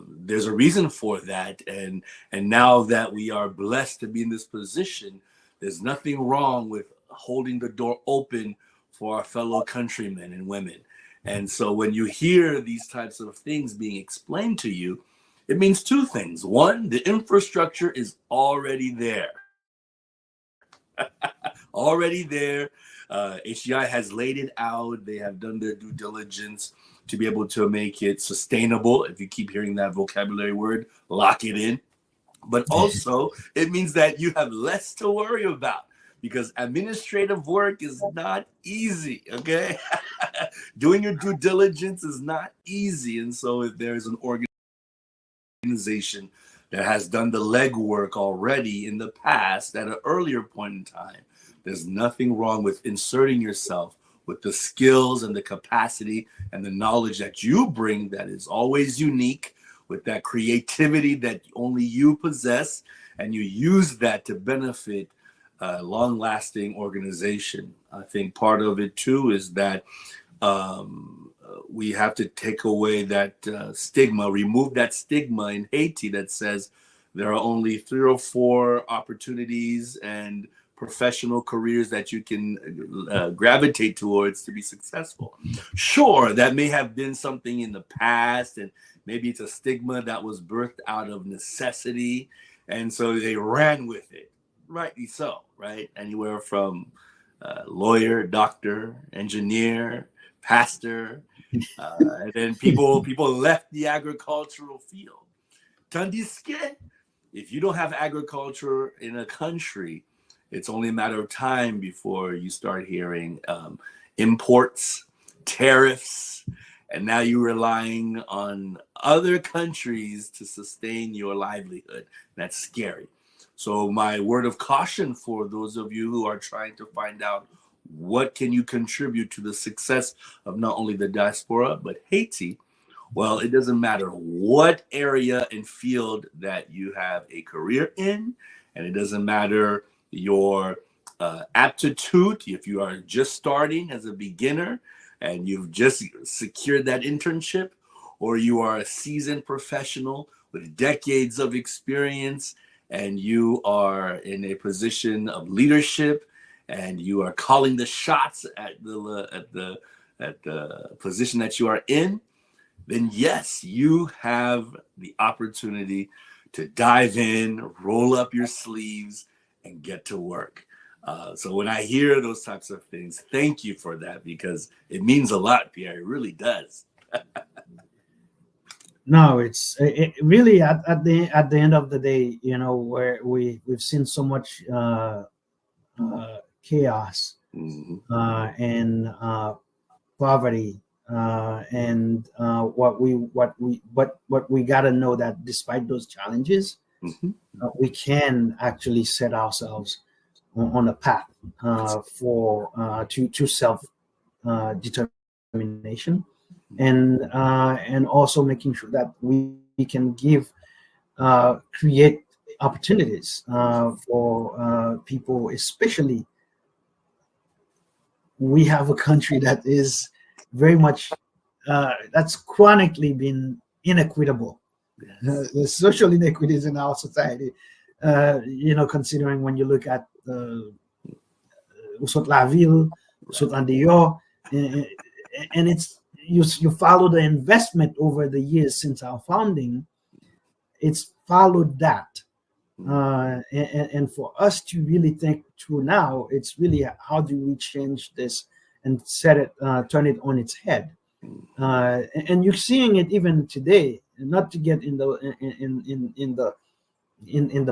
there's a reason for that. And now that we are blessed to be in this position, there's nothing wrong with holding the door open for our fellow countrymen and women. And so when you hear these types of things being explained to you, it means two things. One, the infrastructure is already there. Already there. HDI has laid it out. They have done their due diligence to be able to make it sustainable. If you keep hearing that vocabulary word, lock it in. But also, it means that you have less to worry about, because administrative work is not easy, okay? Doing your due diligence is not easy. And so if there's an organization that has done the legwork already in the past at an earlier point in time, there's nothing wrong with inserting yourself with the skills and the capacity and the knowledge that you bring that is always unique, with that creativity that only you possess, and you use that to benefit a long-lasting organization. I think part of it too is that we have to take away that stigma, remove that stigma in Haiti that says there are only 3 or 4 opportunities and professional careers that you can gravitate towards to be successful. Sure, that may have been something in the past, and maybe it's a stigma that was birthed out of necessity, and so they ran with it. Rightly so, right? Anywhere from lawyer, doctor, engineer, pastor, and then people left the agricultural field. Tandis que, if you don't have agriculture in a country, it's only a matter of time before you start hearing imports, tariffs, and now you're relying on other countries to sustain your livelihood. That's scary. So my word of caution for those of you who are trying to find out what can you contribute to the success of not only the diaspora, but Haiti, well, it doesn't matter what area and field that you have a career in, and it doesn't matter your aptitude. If you are just starting as a beginner and you've just secured that internship, or you are a seasoned professional with decades of experience and you are in a position of leadership and you are calling the shots at the position that you are in, then yes, you have the opportunity to dive in, roll up your sleeves, and get to work. So when I hear those types of things, thank you for that, because it means a lot, Pierre. It really does. No, really at the end of the day, where we've seen so much chaos Mhm. and poverty, and what we got to know that despite those challenges, Mhm. we can actually set ourselves on a path for to self determination, and also making sure that we can create opportunities for people, especially we have a country that is very much that's chronically been inequitable. Yes. The social inequities in our society, considering when you look at Usot La Ville, Usot Andeyo, and it's you follow the investment over the years since our founding, it's followed that. And for us to really think through now, it's really how do we change this and turn it on its head. And you're seeing it even today. Not to get in the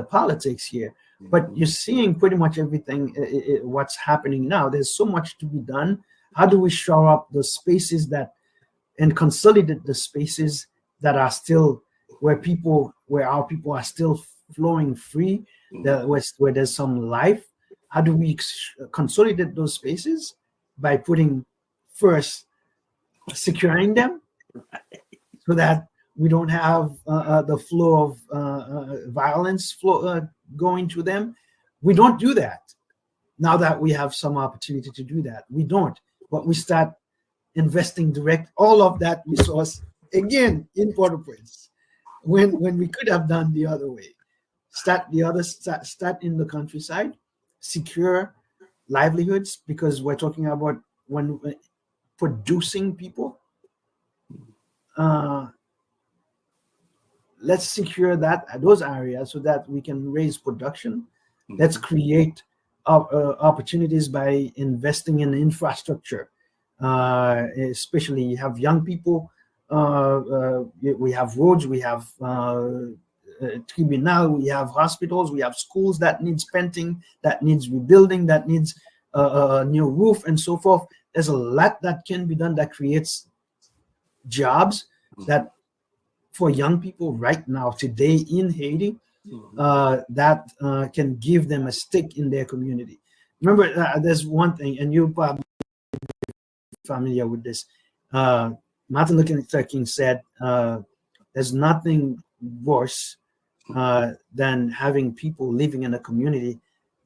politics here, but you're seeing pretty much everything. What's happening now? There's so much to be done. How do we shore up the spaces and consolidate the spaces that are still where our people are still flowing free, where there's some life? How do we consolidate those spaces? By putting first securing them so that we don't have the flow of violence going to them. We don't do that. Now that we have some opportunity to do that, we don't. But we start investing direct all of that resource again in Port-au-Prince when we could have done the other way. Start in the countryside, secure livelihoods, because we're talking about when producing people. Let's secure those areas so that we can raise production. Let's create opportunities by investing in infrastructure. Especially you have young people. We have roads. We have tribunal. We have hospitals. We have schools that needs painting, that needs rebuilding, that needs a new roof, and so forth. There's a lot that can be done that creates jobs that for young people right now today in Haiti, that can give them a stake in their community. Remember, there's one thing, and you're probably familiar with this. Martin Luther King said, "There's nothing worse than having people living in a community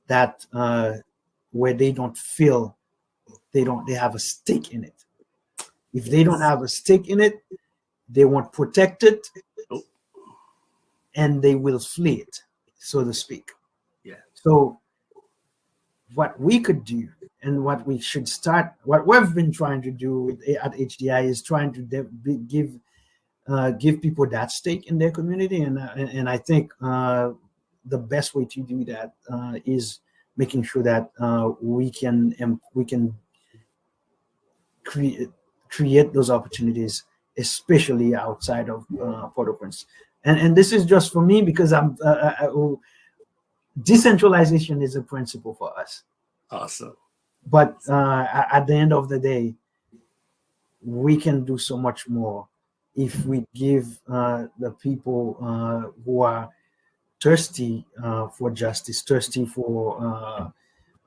that where they don't feel they have a stake in it. If they don't have a stake in it, they won't protect it, and they will flee it, so to speak." Yeah. So what we could do and what we should start, what we've been trying to do at HDI is trying to give people that stake in their community, and I think the best way to do that is making sure that we can create those opportunities, especially outside of Port-au-Prince. And this is just for me because decentralization is a principle for us. Awesome. But at the end of the day, we can do so much more if we give the people who are thirsty for justice, thirsty for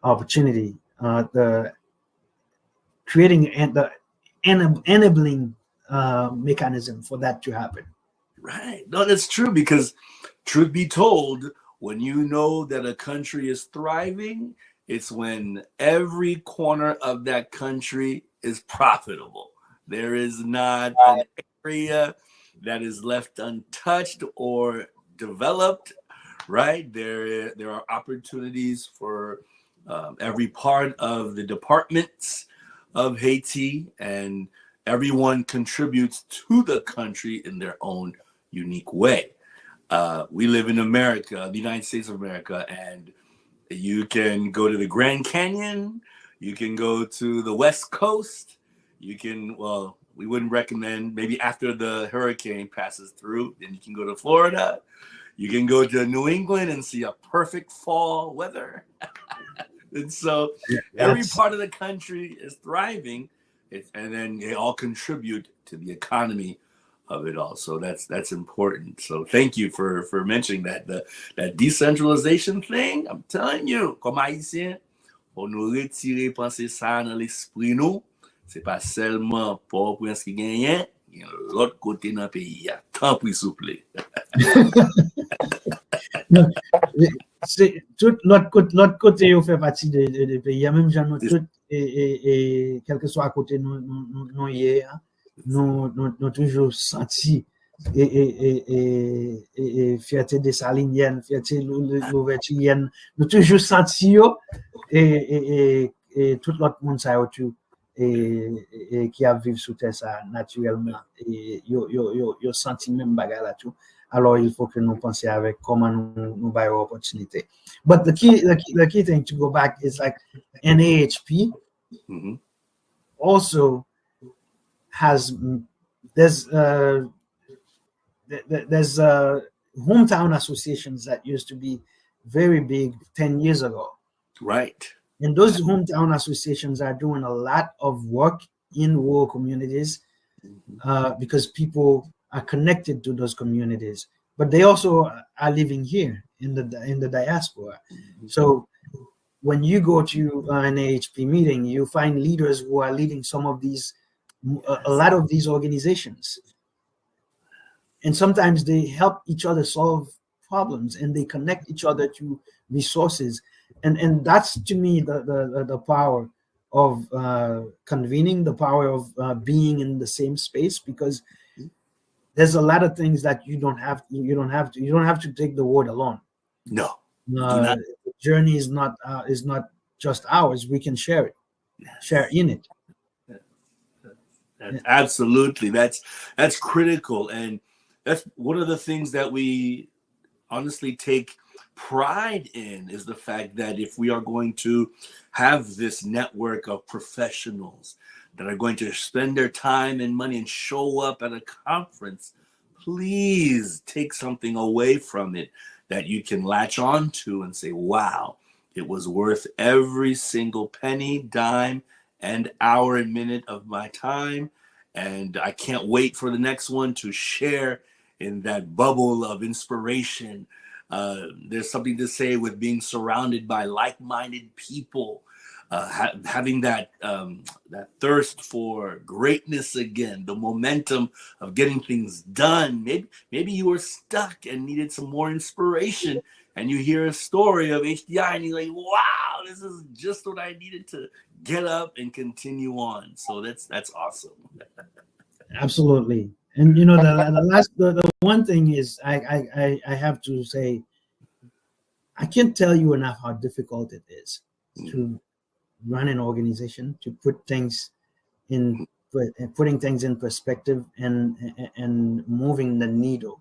opportunity, the creating and the enabling mechanism for that to happen. Right. No, that's true, because truth be told, when you know that a country is thriving, it's when every corner of that country is profitable. There is not an area that is left untouched or developed, right? There are opportunities for every part of the departments of Haiti, and everyone contributes to the country in their own unique way. We live in America, the United States of America, and you can go to the Grand Canyon, you can go to the West Coast, you can, well, we wouldn't recommend. Maybe after the hurricane passes through, then you can go to Florida. You can go to New England and see a perfect fall weather. And so every part of the country is thriving, and then they all contribute to the economy of it all. So that's important. So thank you for mentioning that. That decentralization thing, I'm telling you, comme Haïtien, on nous retirer penser ça dans l'esprit nous. C'est pas seulement Port-au-Prince qui gagne, il y a l'autre côté dans le pays. Tant pis, s'il vous plaît. C'est tout l'autre côté où fait partie des pays. Même gens nous tout et quel que soit à côté nous hier, nous toujours senti et fierté des saliniennes, fierté l'ouverturienne, nous toujours senti et tout l'autre monde ça autour et qui a vécu sous terre ça naturellement et yo senti même bagarre là tout. Alors il faut que nous pensions avec comment nous bailler opportunité. But the key thing to go back is like NAAHP also has there's hometown associations that used to be very big 10 years ago. Right. And those hometown associations are doing a lot of work in rural communities because people are connected to those communities, but they also are living here in the diaspora. So when you go to an AHP meeting, you find leaders who are leading some of these, a lot of these organizations. And sometimes they help each other solve problems and they connect each other to resources. And that's to me the power of convening, the power of being in the same space, because there's a lot of things that you don't have to take the word alone. No. The journey is not just ours. We can share it, share in it. Absolutely. That's critical. And that's one of the things that we honestly take pride in, is the fact that if we are going to have this network of professionals that are going to spend their time and money and show up at a conference, please take something away from it that you can latch on to and say, wow, it was worth every single penny, dime, and hour and minute of my time. And I can't wait for the next one to share in that bubble of inspiration. There's something to say with being surrounded by like-minded people, having that thirst for greatness again, the momentum of getting things done. Maybe you were stuck and needed some more inspiration, and you hear a story of HDI and you're like, wow, this is just what I needed to get up and continue on. So that's awesome. Absolutely. And you know, the one thing is I have to say, I can't tell you enough how difficult it is to run an organization, to put things in, putting things in perspective and moving the needle.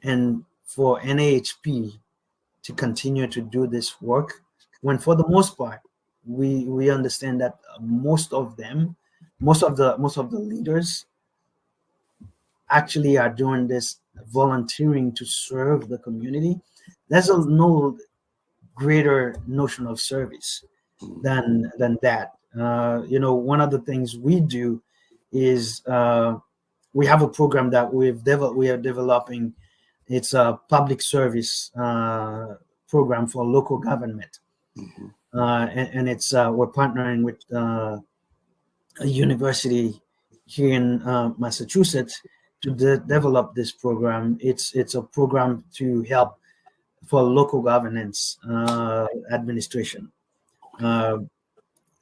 And for NAAHP to continue to do this work, when for the most part, we understand that most of the leaders actually are doing this volunteering to serve the community. There's no greater notion of service than that. You know, one of the things we do is we have a program that we are developing. It's a public service program for local government, and it's we're partnering with a university here in Massachusetts to develop this program. It's a program to help for local governance administration.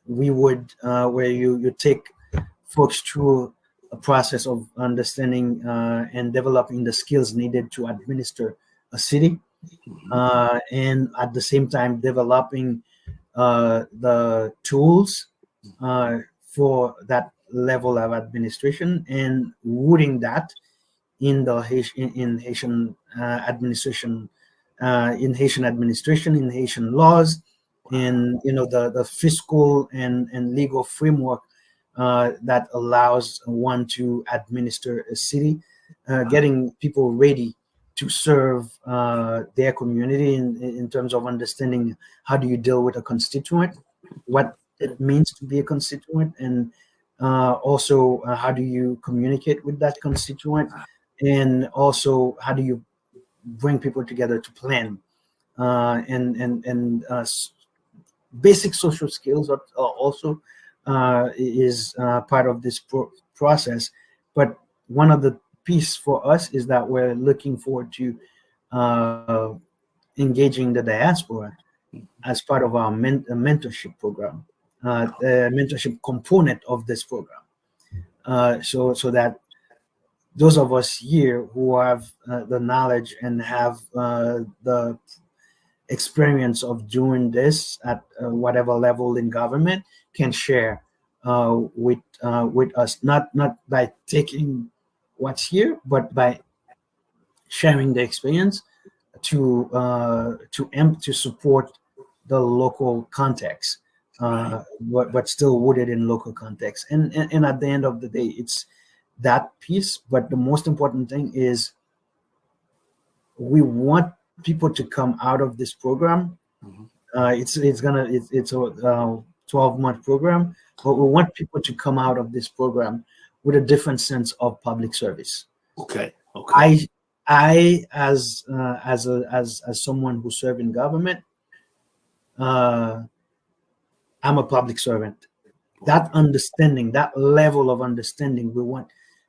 We would where you take folks through a process of understanding and developing the skills needed to administer a city, and at the same time developing the tools for that level of administration and rooting that in the Haitian administration, in Haitian laws, and you know the fiscal and legal framework that allows one to administer a city, getting people ready to serve their community in terms of understanding how do you deal with a constituent, what it means to be a constituent, and also how do you communicate with that constituent, and also how do you bring people together to plan and basic social skills are also is part of this process. But one of the piece for us is that we're looking forward to engaging the diaspora as part of our mentorship program, the mentorship component of this program. So that those of us here who have the knowledge and have the experience of doing this at whatever level in government can share with us, not by taking what's here, but by sharing the experience to support the local context, but still rooted in local context. And at the end of the day, it's that piece. But the most important thing is we want people to come out of this program. It's a 12-month program, but we want people to come out of this program with a different sense of public service. Okay. I as someone who served in government, I'm a public servant. That understanding, that level of understanding, we want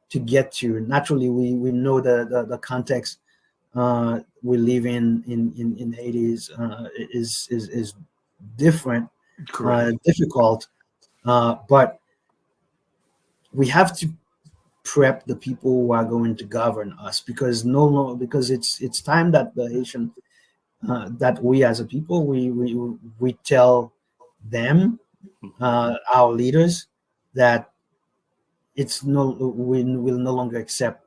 to get to. Naturally, we know the context we live in Haiti is different, difficult, but we have to prep the people who are going to govern us, because it's time that the Haitian that we as a people we tell them, our leaders, that we will no longer accept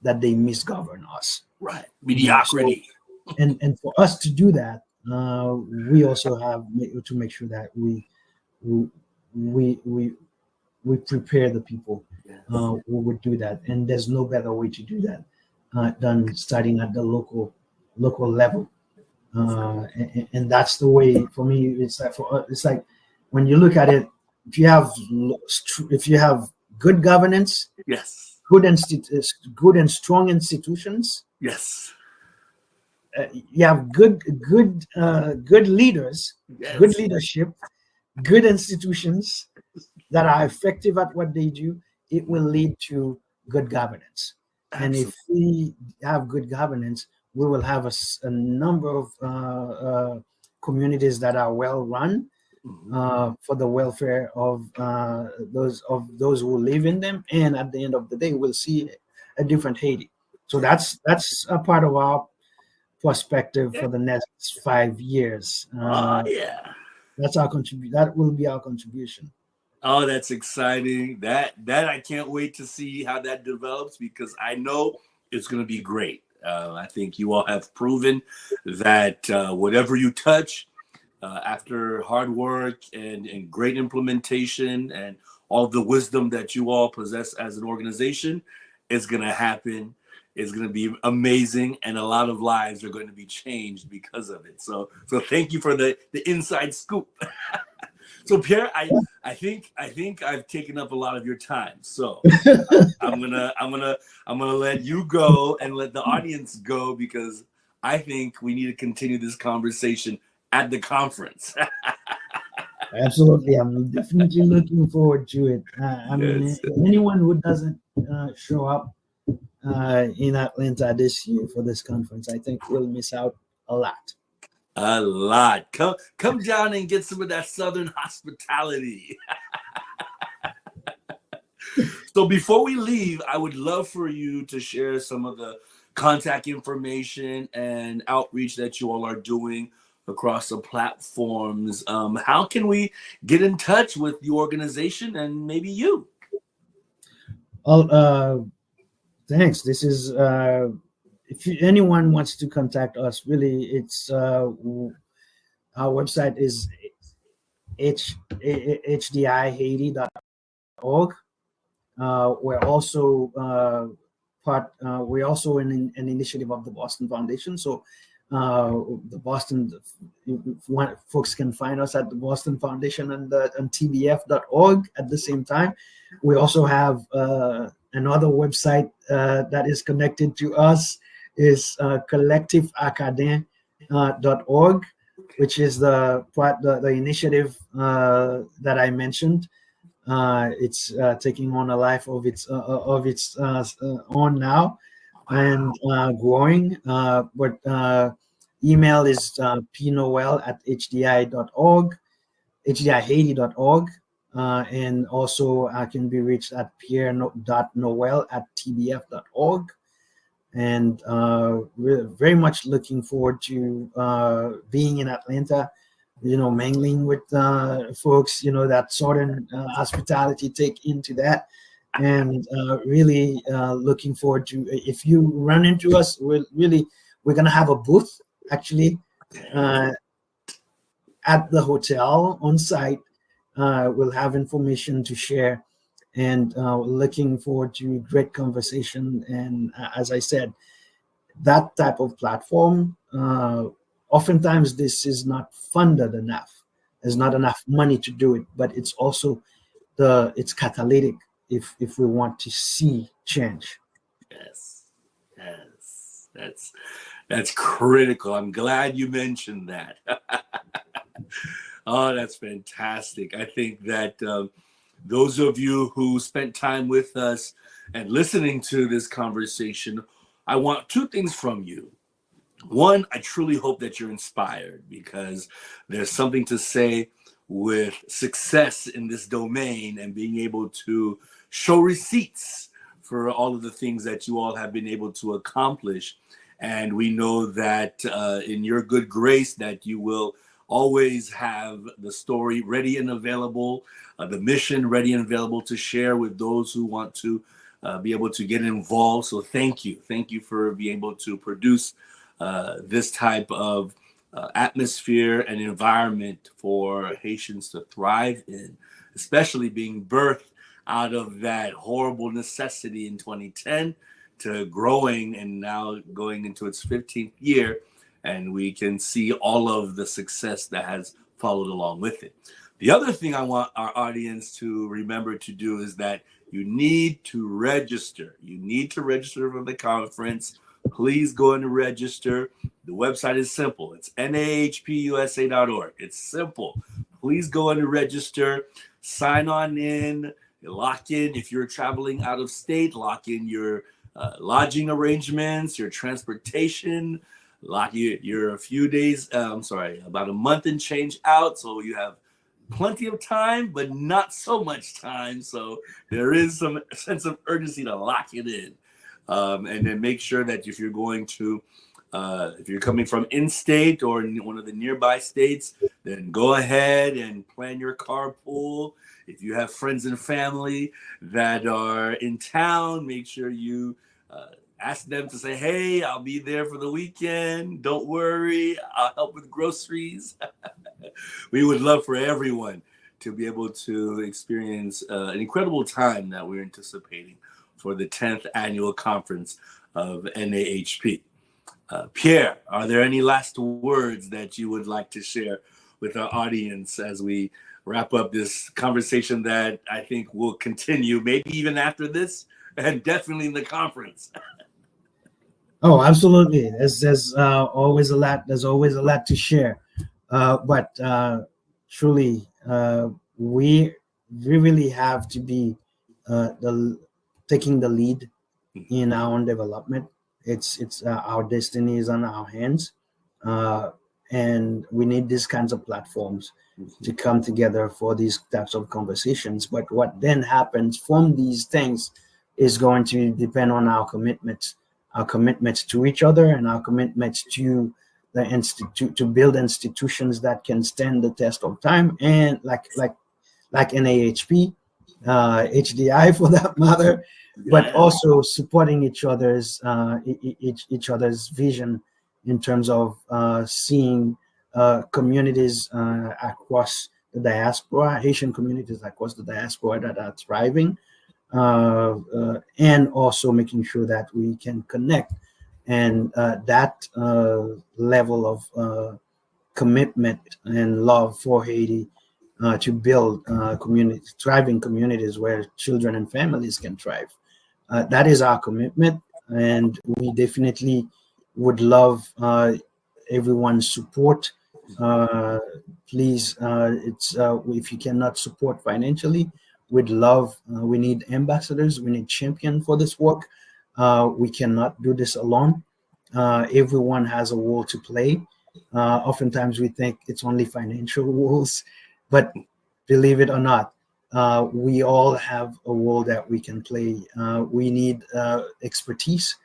that they misgovern us. Right, mediocrity. So, and for us to do that, we also have to make sure that we prepare the people who would do that. And there's no better way to do that than starting at the local level. And that's the way for me. It's like when you look at it, if you have good governance, yes, good and strong institutions, yes, you have good leaders, yes, good leadership, good institutions that are effective at what they do, it will lead to good governance. Absolutely. And if we have good governance, we will have a number of communities that are well run for the welfare of those who live in them. And at the end of the day, we'll see a different Haiti. So that's a part of our perspective for the next 5 years. That's our that will be our contribution. Oh, that's exciting. That I can't wait to see how that develops, because I know it's going to be great. I think you all have proven that whatever you touch, after hard work and great implementation and all the wisdom that you all possess as an organization, is going to happen. It's going to be amazing, and a lot of lives are going to be changed because of it. So thank you for the inside scoop. So Pierre, I think I've taken up a lot of your time. So I'm gonna let you go and let the audience go, because I think we need to continue this conversation at the conference. Absolutely, I'm definitely looking forward to it. Mean, anyone who doesn't show up in Atlanta this year for this conference, I think will miss out a lot. A lot. Come down and get some of that Southern hospitality. So before we leave, I would love for you to share some of the contact information and outreach that you all are doing across the platforms. How can we get in touch with the organization and maybe you? Thanks. This is if anyone wants to contact us, really, it's our website is HDIHaiti.org. HaitiDevInst.org. We're also we're also in an initiative of the Boston Foundation. So the Boston, folks can find us at the Boston Foundation and on tbf.org at the same time. We also have another website that is connected to us, is collectiveacadien.org, which is the initiative that I mentioned. It's taking on a life of its own now, and growing. But email is pnoel@hdi.org, hdihaiti.org, and also I can be reached at pierre.noel@tbf.org. And we're very much looking forward to being in Atlanta, mingling with folks, that Southern hospitality take into that. And really looking forward to, if you run into us, we're going to have a booth actually at the hotel on site. We'll have information to share, and looking forward to great conversation. And as I said, that type of platform, oftentimes this is not funded enough. There's not enough money to do it, but it's also it's catalytic if we want to see change. Yes, that's critical. I'm glad you mentioned that. Oh, that's fantastic. I think that those of you who spent time with us and listening to this conversation, I want two things from you. One, I truly hope that you're inspired, because there's something to say with success in this domain and being able to show receipts for all of the things that you all have been able to accomplish. And we know that in your good grace that you will always have the story ready and available, the mission ready and available to share with those who want to be able to get involved. So thank you. Thank you for being able to produce this type of atmosphere and environment for Haitians to thrive in, especially being birthed out of that horrible necessity in 2010 to growing and now going into its 15th year. And we can see all of the success that has followed along with it. The other thing I want our audience to remember to do is that you need to register. You need to register for the conference. Please go and register. The website is simple. It's NAAHPUSA.org. It's simple. Please go and register. Sign on in. Lock in, if you're traveling out of state, lock in your lodging arrangements, your transportation. You're a few days, about a month and change out. So you have plenty of time, but not so much time. So there is some sense of urgency to lock it in. And then make sure that if you're going to, if you're coming from in-state or in one of the nearby states, then go ahead and plan your carpool. If you have friends and family that are in town, make sure you ask them to say, hey, I'll be there for the weekend. Don't worry, I'll help with groceries. We would love for everyone to be able to experience an incredible time that we're anticipating for the 10th annual conference of NAAHP. Pierre, are there any last words that you would like to share with our audience as we wrap up this conversation that I think will continue, maybe even after this, and definitely in the conference? Oh, absolutely. There's always a lot. There's always a lot to share. But truly, we really have to be taking the lead in our own development. It's our destiny is on our hands, and we need these kinds of platforms to come together for these types of conversations. But what then happens from these things is going to depend on our commitments to each other, and our commitments to the institute, to build institutions that can stand the test of time, and like NAAHP, HDI for that matter, but also supporting each other's vision in terms of seeing communities across the diaspora, Haitian communities across the diaspora that are thriving, and also making sure that we can connect. And that level of commitment and love for Haiti to build thriving communities where children and families can thrive. That is our commitment, and we definitely would love everyone's support. Please, if you cannot support financially, we'd love. We need ambassadors. We need champions for this work. We cannot do this alone. Everyone has a role to play. Oftentimes we think it's only financial roles, but believe it or not, we all have a role that we can play. We need expertise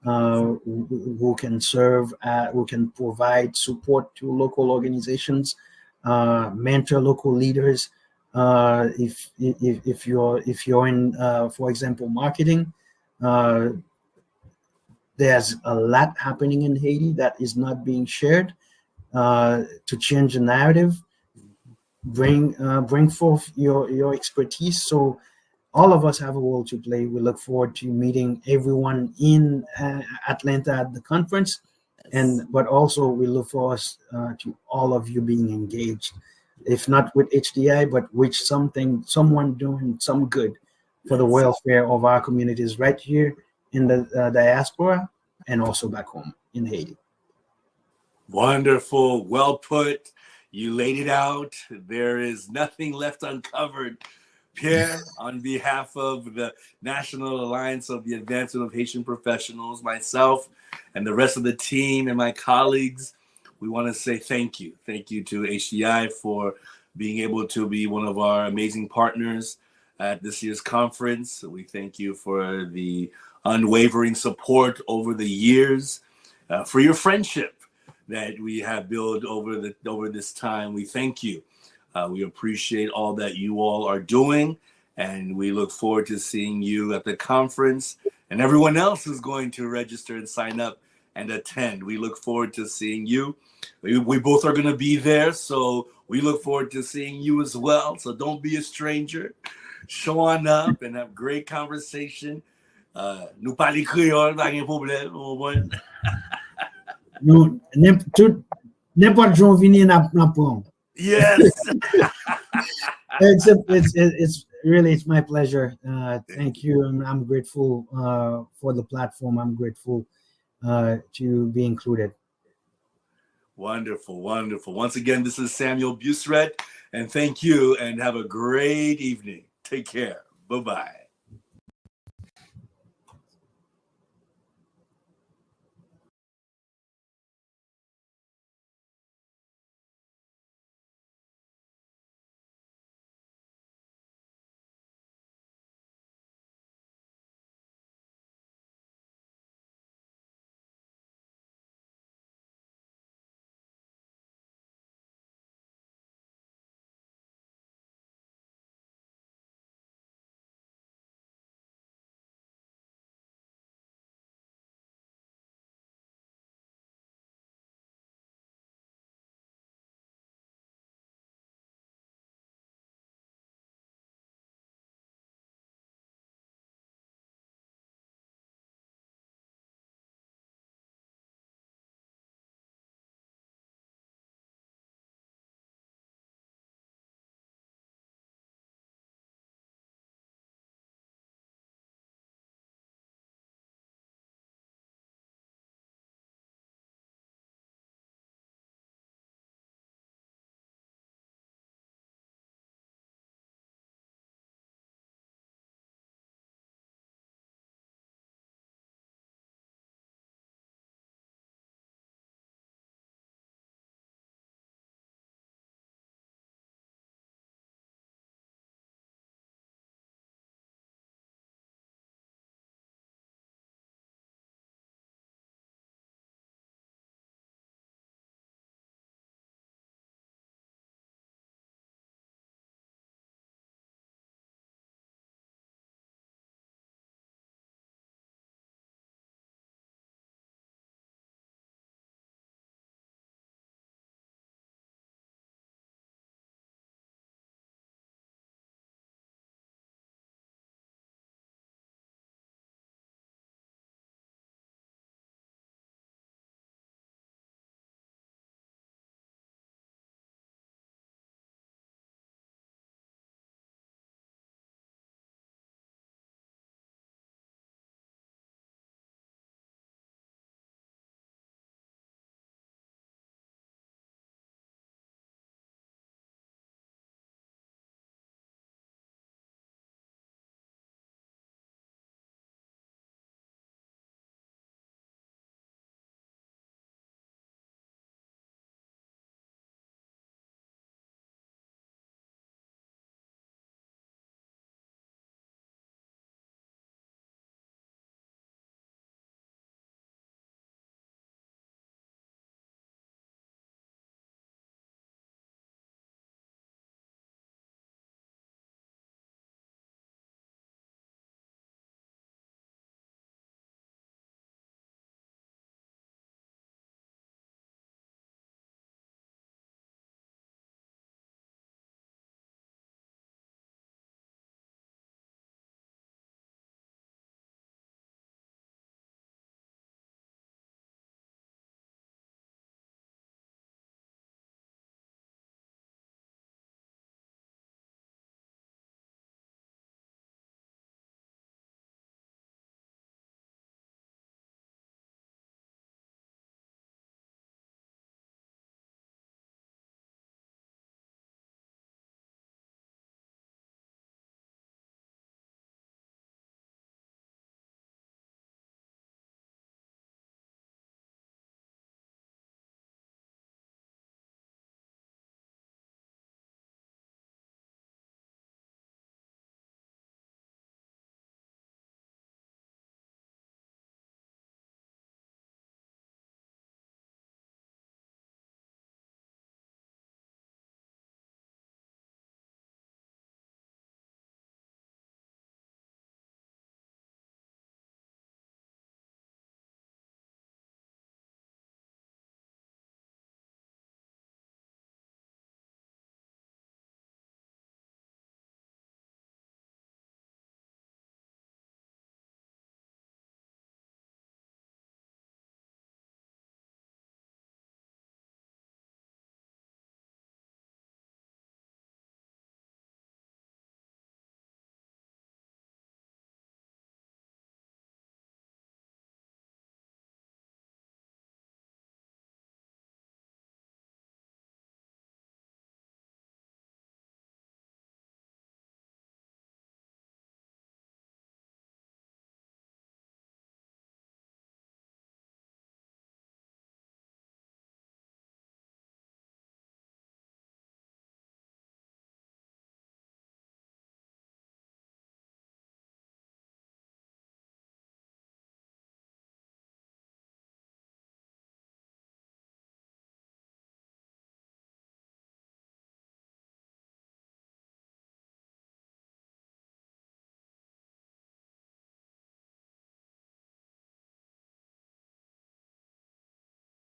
who can serve, who can provide support to local organizations, mentor local leaders. If you're in, for example, marketing, there's a lot happening in Haiti that is not being shared. To change the narrative, bring forth your expertise. So all of us have a role to play. We look forward to meeting everyone in Atlanta at the conference, but also we look forward to all of you being engaged, if not with HDI, but with someone doing some good for the welfare of our communities right here in the diaspora and also back home in Haiti. Wonderful. Well put. You laid it out. There is nothing left uncovered. Pierre, on behalf of the National Alliance of the Advancement of Haitian Professionals, myself, and the rest of the team and my colleagues, we want to say thank you. Thank you to HDI for being able to be one of our amazing partners at this year's conference. We thank you for the unwavering support over the years, for your friendship that we have built over this time. We thank you. We appreciate all that you all are doing, and we look forward to seeing you at the conference and everyone else who's going to register and sign up and attend. We look forward to seeing you. We both are going to be there, so we look forward to seeing you as well. So don't be a stranger. Show on up and have great conversation. Nous parlons créole, pas de problème. Nous, n'importe où venir n'apprend. Yes. It's really, it's my pleasure. Thank you. I'm grateful for the platform. I'm grateful to be included. Wonderful, wonderful. Once again, this is Samuel Buissereth, and thank you, and have a great evening. Take care. Bye-bye.